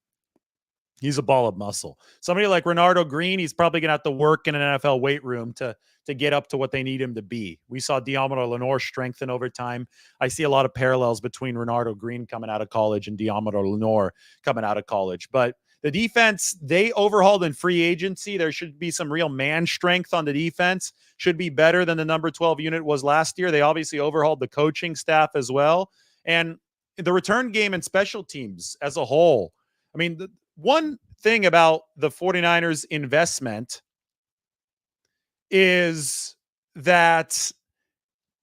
He's a ball of muscle. Somebody like Renardo Green, he's probably going to have to work in an NFL weight room to get up to what they need him to be. We saw Diamondor Lenore strengthen over time. I see a lot of parallels between Renardo Green coming out of college and Diamondor Lenore coming out of college. But the defense, they overhauled in free agency. There should be some real man strength on the defense. Should be better than the number 12 unit was last year. They obviously overhauled the coaching staff as well. And the return game and special teams as a whole. I mean, one thing about the 49ers investment is that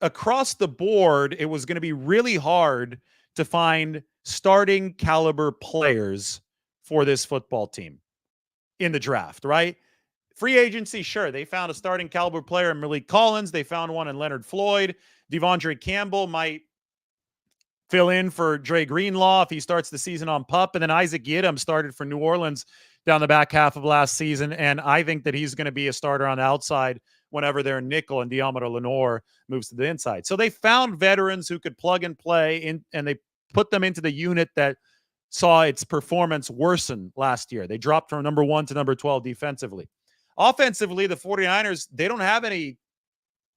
across the board, it was going to be really hard to find starting caliber players for this football team in the draft, right? Free agency, sure. They found a starting caliber player in Malik Collins. They found one in Leonard Floyd. Devondre Campbell might fill in for Dre Greenlaw if he starts the season on PUP. And then Isaac Yiadom started for New Orleans down the back half of last season. And I think that he's going to be a starter on the outside whenever they're in nickel and Diamondor Lenore moves to the inside. So they found veterans who could plug and play in, and they put them into the unit that saw its performance worsen last year. They dropped from number 1 to number 12 defensively. Offensively, the 49ers, they don't have any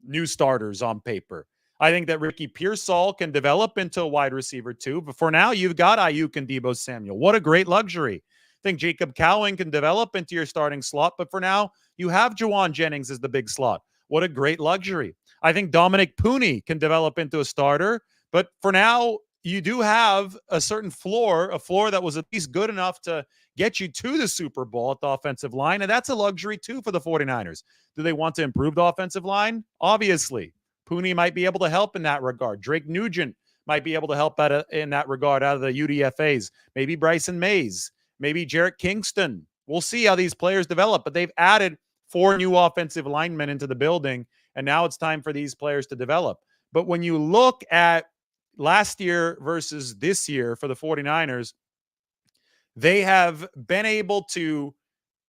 new starters on paper. I think that Ricky Pearsall can develop into a wide receiver too. But for now, you've got Ayuk and Deebo Samuel. What a great luxury. I think Jacob Cowing can develop into your starting slot. But for now, you have Juwan Jennings as the big slot. What a great luxury. I think Dominic Pooney can develop into a starter. But for now, you do have a certain floor, a floor that was at least good enough to get you to the Super Bowl at the offensive line. And that's a luxury too for the 49ers. Do they want to improve the offensive line? Obviously. Pooney might be able to help in that regard. Drake Nugent might be able to help in that regard out of the UDFAs. Maybe Bryson Mays. Maybe Jarrett Kingston. We'll see how these players develop. But they've added 4 new offensive linemen into the building, and now it's time for these players to develop. But when you look at last year versus this year for the 49ers, they have been able to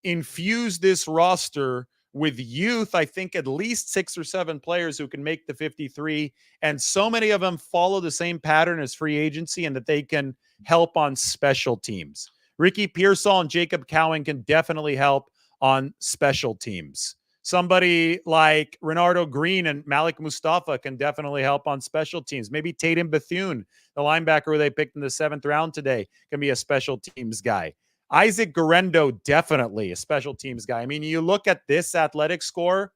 infuse this roster with youth. I think at least 6 or 7 players who can make the 53, and so many of them follow the same pattern as free agency and that they can help on special teams. Ricky Pearsall and Jacob Cowing can definitely help on special teams. Somebody like Renardo Green and Malik Mustafa can definitely help on special teams. Maybe Tatum Bethune, the linebacker who they picked in the 7th round today, can be a special teams guy. Isaac Guerendo, definitely a special teams guy. I mean, you look at this athletic score,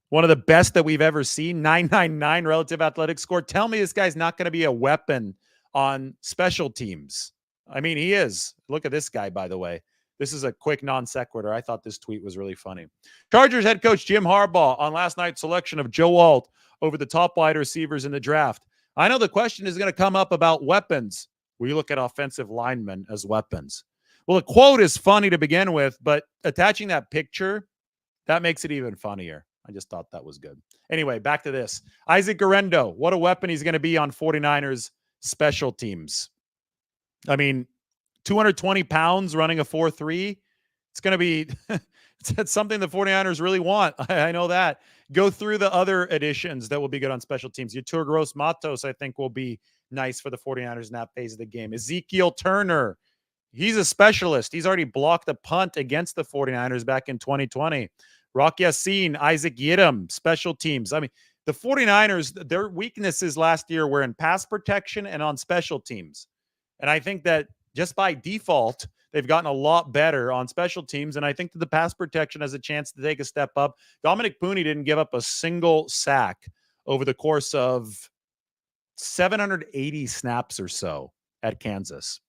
one of the best that we've ever seen, 999 relative athletic score. Tell me this guy's not going to be a weapon on special teams. I mean, he is. Look at this guy, by the way. This is a quick non sequitur. I thought this tweet was really funny. Chargers head coach Jim Harbaugh on last night's selection of Joe Alt over the top wide receivers in the draft. I know the question is going to come up about weapons. We look at offensive linemen as weapons. Well, the quote is funny to begin with, but attaching that picture, that makes it even funnier. I just thought that was good. Anyway, back to this. Isaac Guerendo, what a weapon he's going to be on 49ers special teams. I mean, 220 pounds running a 4.3. It's going to be it's something the 49ers really want. I know that. Go through the other additions that will be good on special teams. Yetur Gross-Matos, I think, will be nice for the 49ers in that phase of the game. Ezekiel Turner, he's a specialist. He's already blocked a punt against the 49ers back in 2020. Rock Yassin, Isaac Yiadom, special teams. I mean, the 49ers, their weaknesses last year were in pass protection and on special teams. And I think that just by default, they've gotten a lot better on special teams, and I think that the pass protection has a chance to take a step up. Dominic Pooney didn't give up a single sack over the course of 780 snaps or so at Kansas.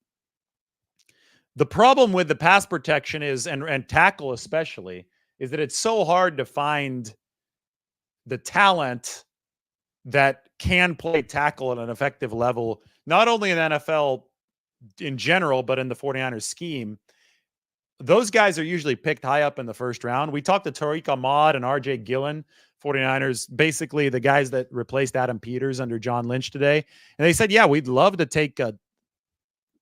The problem with the pass protection is, and tackle especially, is that it's so hard to find the talent that can play tackle at an effective level, not only in the NFL in general, but in the 49ers scheme. Those guys are usually picked high up in the first round. We talked to Tariq Ahmad and RJ Gillen, 49ers, basically the guys that replaced Adam Peters under John Lynch today. And they said, yeah, we'd love to take a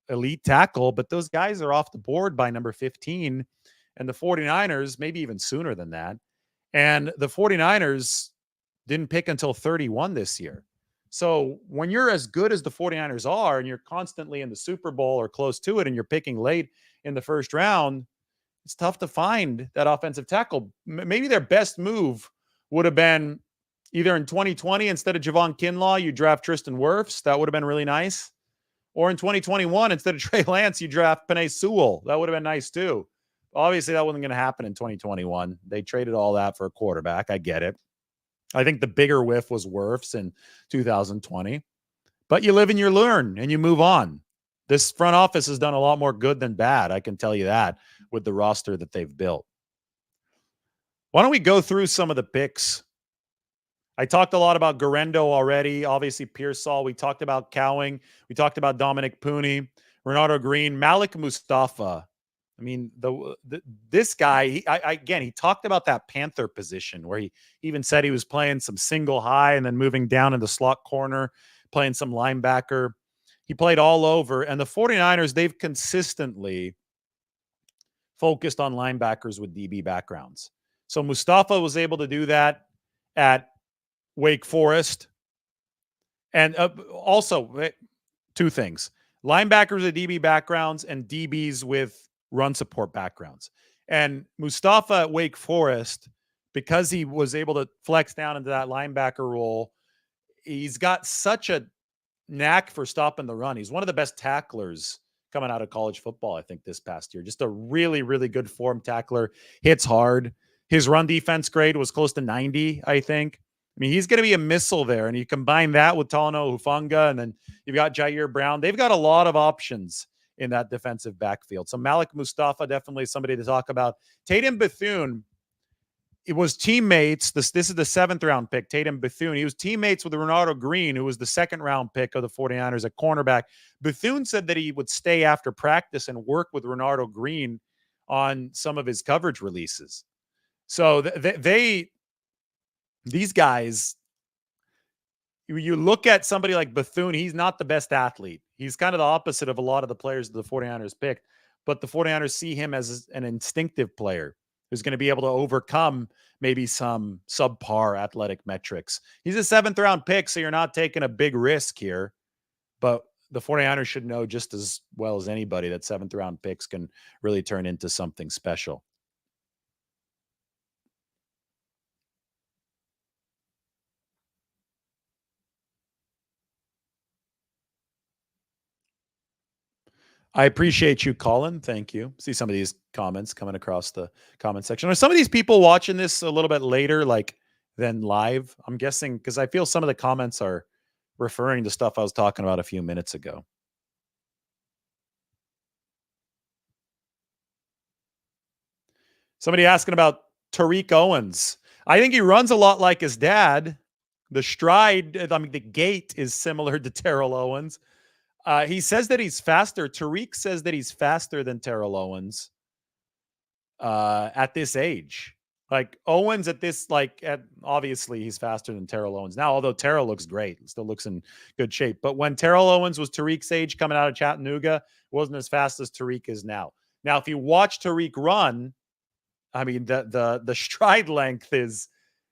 elite tackle, but those guys are off the board by number 15. And the 49ers, maybe even sooner than that. And the 49ers didn't pick until 31 this year. So when you're as good as the 49ers are and you're constantly in the Super Bowl or close to it and you're picking late in the first round, it's tough to find that offensive tackle. Maybe their best move would have been either in 2020, instead of Javon Kinlaw, you draft Tristan Wirfs. That would have been really nice. Or in 2021, instead of Trey Lance, you draft Penei Sewell. That would have been nice too. Obviously, that wasn't going to happen in 2021. They traded all that for a quarterback. I get it. I think the bigger whiff was Wirfs in 2020. But you live and you learn and you move on. This front office has done a lot more good than bad. I can tell you that with the roster that they've built. Why don't we go through some of the picks? I talked a lot about Garendo already. Obviously, Pearsall. We talked about Cowing. We talked about Dominic Pooney, Renardo Green, Malik Mustafa. I mean, this guy, he talked about that Panther position where he even said he was playing some single high and then moving down in the slot corner, playing some linebacker. He played all over. And the 49ers, they've consistently focused on linebackers with DB backgrounds. So Mustafa was able to do that at Wake Forest. And also, two things. Linebackers with DB backgrounds and DBs with run support backgrounds. And Mustafa at Wake Forest, because he was able to flex down into that linebacker role, he's got such a knack for stopping the run. He's one of the best tacklers coming out of college football, I think, this past year. Just a really, really good form tackler. Hits hard. His run defense grade was close to 90, I think. I mean, he's going to be a missile there. And you combine that with Talanoa Hufanga, and then you've got Jair Brown. They've got a lot of options in that defensive backfield. So Malik Mustafa, definitely somebody to talk about. Tatum Bethune, it was teammates. This is the 7th round pick, Tatum Bethune. He was teammates with Renardo Green, who was the 2nd round pick of the 49ers at cornerback. Bethune said that he would stay after practice and work with Renardo Green on some of his coverage releases. So these guys, you look at somebody like Bethune, he's not the best athlete. He's kind of the opposite of a lot of the players that the 49ers picked, but the 49ers see him as an instinctive player who's going to be able to overcome maybe some subpar athletic metrics. He's a 7th round pick, so you're not taking a big risk here, but the 49ers should know just as well as anybody that 7th round picks can really turn into something special. I appreciate you, Colin. Thank you. See some of these comments coming across the comment section. Are some of these people watching this a little bit later, than live? I'm guessing because I feel some of the comments are referring to stuff I was talking about a few minutes ago. Somebody asking about Tariq Owens. I think he runs a lot like his dad. The stride, the gait is similar to Terrell Owens. He says that he's faster. Tariq says that he's faster than Terrell Owens at this age. Like Owens at this, obviously he's faster than Terrell Owens now, although Terrell looks great. Still looks in good shape. But when Terrell Owens was Tariq's age coming out of Chattanooga, wasn't as fast as Tariq is now. Now, if you watch Tariq run, I mean, the stride length is,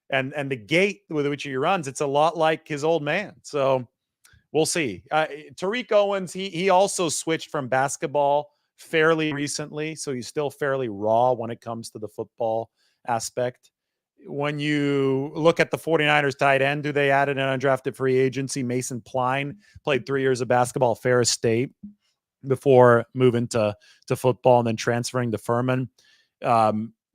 and the gait with which he runs, it's a lot like his old man. So we'll see. Tariq Owens, he also switched from basketball fairly recently, so he's still fairly raw when it comes to the football aspect. When you look at the 49ers tight end, who they added an undrafted free agency, Mason Pline, played 3 years of basketball at Ferris State. before moving to football and then transferring to Furman.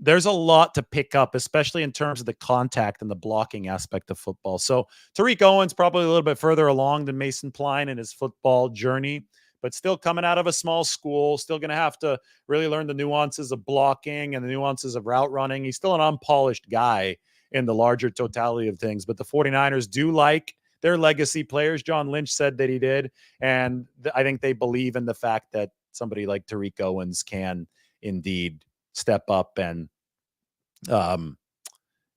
There's a lot to pick up, especially in terms of the contact and the blocking aspect of football. So Tariq Owens probably a little bit further along than Mason Pline in his football journey, but still coming out of a small school, still going to have to really learn the nuances of blocking and the nuances of route running. He's still an unpolished guy in the larger totality of things, but the 49ers do like their legacy players. John Lynch said that he did, and I think they believe in the fact that somebody like Tariq Owens can indeed step up and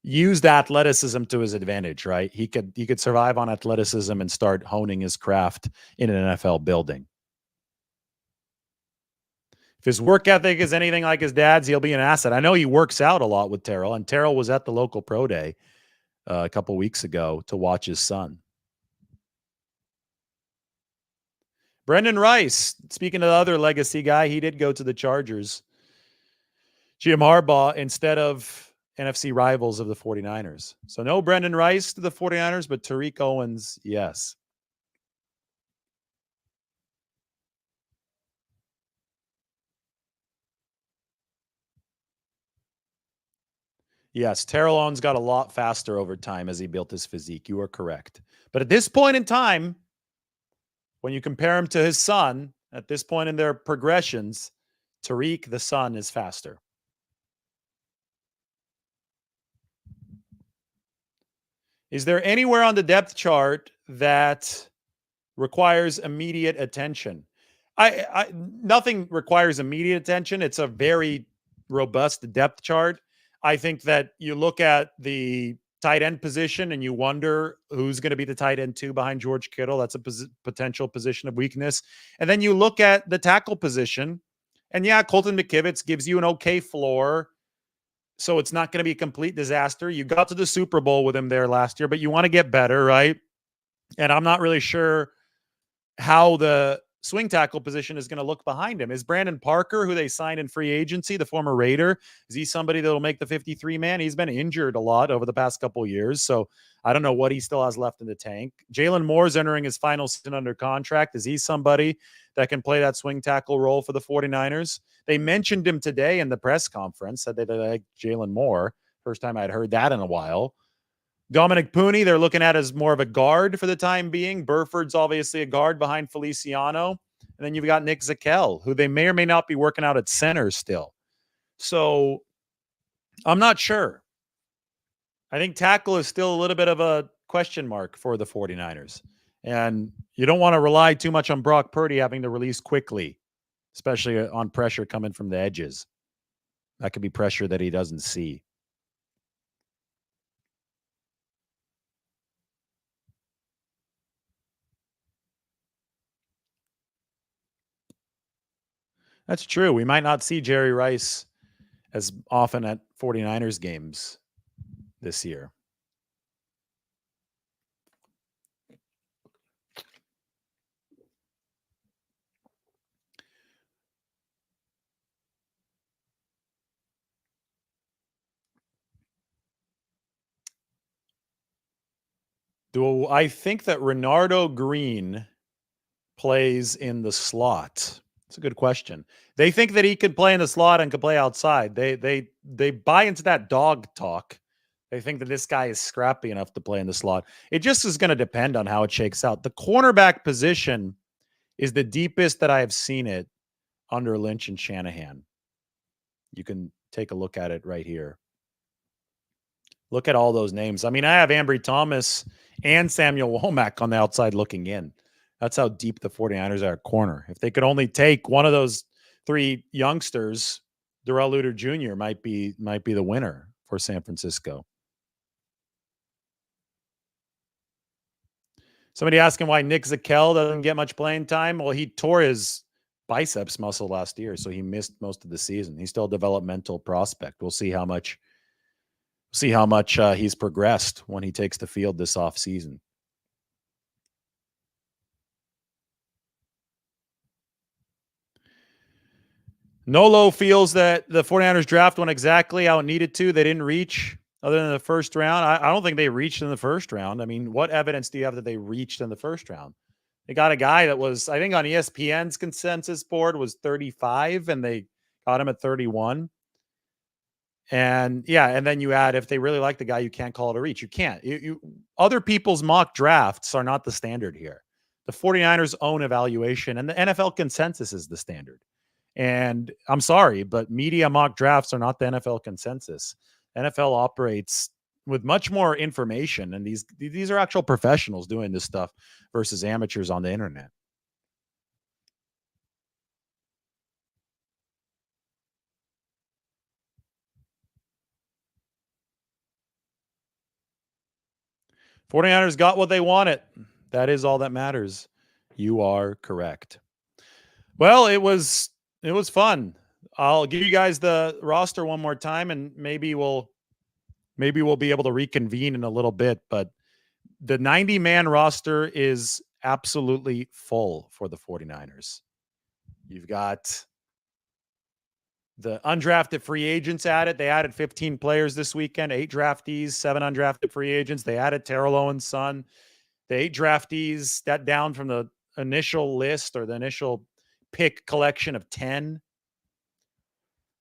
use the athleticism to his advantage, right? He could survive on athleticism and start honing his craft in an NFL building. If his work ethic is anything like his dad's, he'll be an asset. I know he works out a lot with Terrell, and Terrell was at the local pro day a couple weeks ago to watch his son. Brendan Rice, speaking of the other legacy guy, he did go to the Chargers. Jim Harbaugh instead of NFC rivals of the 49ers. So no Brendan Rice to the 49ers, but Tariq Owens, yes. Yes, Terrell Owens got a lot faster over time as he built his physique. You are correct. But at this point in time, when you compare him to his son, at this point in their progressions, Tariq, the son, is faster. Is there anywhere on the depth chart that requires immediate attention? Nothing requires immediate attention. It's a very robust depth chart. I think that you look at the tight end position and you wonder who's going to be the tight end 2 behind George Kittle. That's a potential position of weakness. And then you look at the tackle position, and yeah, Colton McKivitz gives you an okay floor. So it's not going to be a complete disaster. You got to the Super Bowl with him there last year, but you want to get better, right? And I'm not really sure how the swing tackle position is going to look behind him. Is Brandon Parker, who they signed in free agency, the former Raider, is he somebody that'll make the 53 man? He's been injured a lot over the past couple of years, so I don't know what he still has left in the tank. Jalen Moore's entering his final season under contract. Is he somebody that can play that swing tackle role for the 49ers? They mentioned him today in the press conference, said they like Jalen Moore. First time I'd heard that in a while. Dominic Pooney, they're looking at as more of a guard for the time being. Burford's obviously a guard behind Feliciano. And then you've got Nick Zakelj, who they may or may not be working out at center still. So I'm not sure. I think tackle is still a little bit of a question mark for the 49ers. And you don't want to rely too much on Brock Purdy having to release quickly, especially on pressure coming from the edges. That could be pressure that he doesn't see. That's true. We might not see Jerry Rice as often at 49ers games this year. Do I think that Renardo Green plays in the slot? That's a good question. They think that he could play in the slot and could play outside. They buy into that dog talk. They think that this guy is scrappy enough to play in the slot. It just is going to depend on how it shakes out. The cornerback position is the deepest that I have seen it under Lynch and Shanahan. You can take a look at it right here. Look at all those names. I mean, I have Ambry Thomas and Samuel Womack on the outside looking in. That's how deep the 49ers are at corner. If they could only take one of those 3 youngsters, Darrell Luter Jr. might be the winner for San Francisco. Somebody asking why Nick Zakelj doesn't get much playing time. Well, he tore his biceps muscle last year, so he missed most of the season. He's still a developmental prospect. We'll see how much he's progressed when he takes the field this offseason. Nolo feels that the 49ers draft went exactly how it needed to. They didn't reach other than the first round. I don't think they reached in the first round. I mean, what evidence do you have that they reached in the first round? They got a guy that was, I think on ESPN's consensus board was 35 and they got him at 31. And yeah, and then you add, if they really like the guy, you can't call it a reach. You can't. Other people's mock drafts are not the standard here. The 49ers own evaluation and the NFL consensus is the standard. And I'm sorry, but media mock drafts are not the NFL consensus. NFL operates with much more information, and these are actual professionals doing this stuff versus amateurs on the internet. '49ers got what they wanted. That is all that matters. You are correct. Well, it was fun. I'll give you guys the roster one more time, and maybe we'll be able to reconvene in a little bit. But the 90-man roster is absolutely full for the 49ers. You've got the undrafted free agents added. They added 15 players this weekend, 8 draftees, 7 undrafted free agents. They added Terrell Owens' son. The 8 draftees, that down from the initial list or the initial pick collection of 10.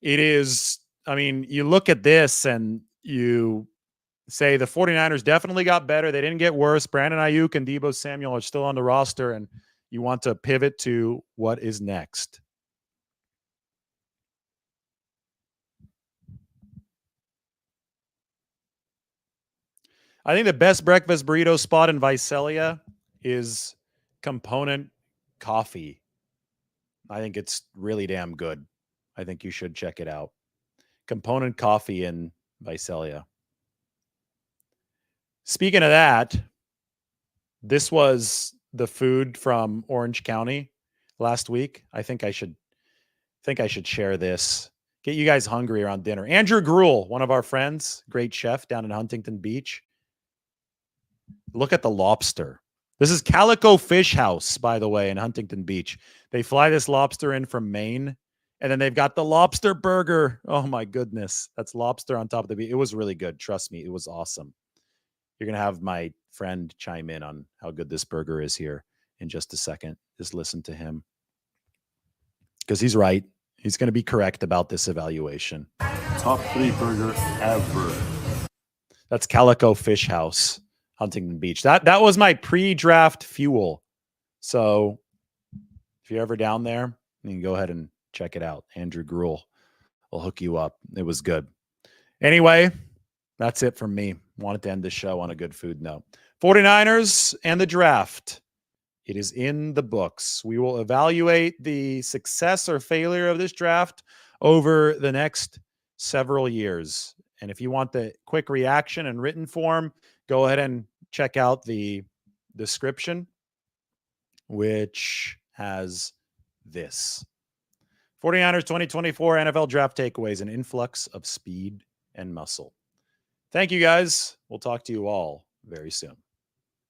It is, I mean, you look at this and you say the 49ers definitely got better. They didn't get worse. Brandon Ayuk and Deebo Samuel are still on the roster, and you want to pivot to what is next. I think the best breakfast burrito spot in Visalia is Component Coffee. I think it's really damn good. I think you should check it out. Component Coffee in Visalia. Speaking of that, this was the food from Orange County last week. I think I should share this. Get you guys hungry around dinner. Andrew Gruel, one of our friends, great chef down in Huntington Beach. Look at the lobster. This is Calico Fish House, by the way, in Huntington Beach. They fly this lobster in from Maine, and then they've got the lobster burger. Oh my goodness. That's lobster on top of the beach. It was really good. Trust me, it was awesome. You're going to have my friend chime in on how good this burger is here in just a second. Just listen to him. Because he's right. He's going to be correct about this evaluation. Top 3 burger ever. That's Calico Fish House, Huntington Beach. That was my pre-draft fuel. So if you're ever down there, you can go ahead and check it out. Andrew Gruel will hook you up. It was good. Anyway, that's it from me. Wanted to end the show on a good food note. 49ers and the draft. It is in the books. We will evaluate the success or failure of this draft over the next several years. And if you want the quick reaction in written form, go ahead and check out the description, which has this. 49ers 2024 NFL draft takeaways, an influx of speed and muscle. Thank you, guys. We'll talk to you all very soon.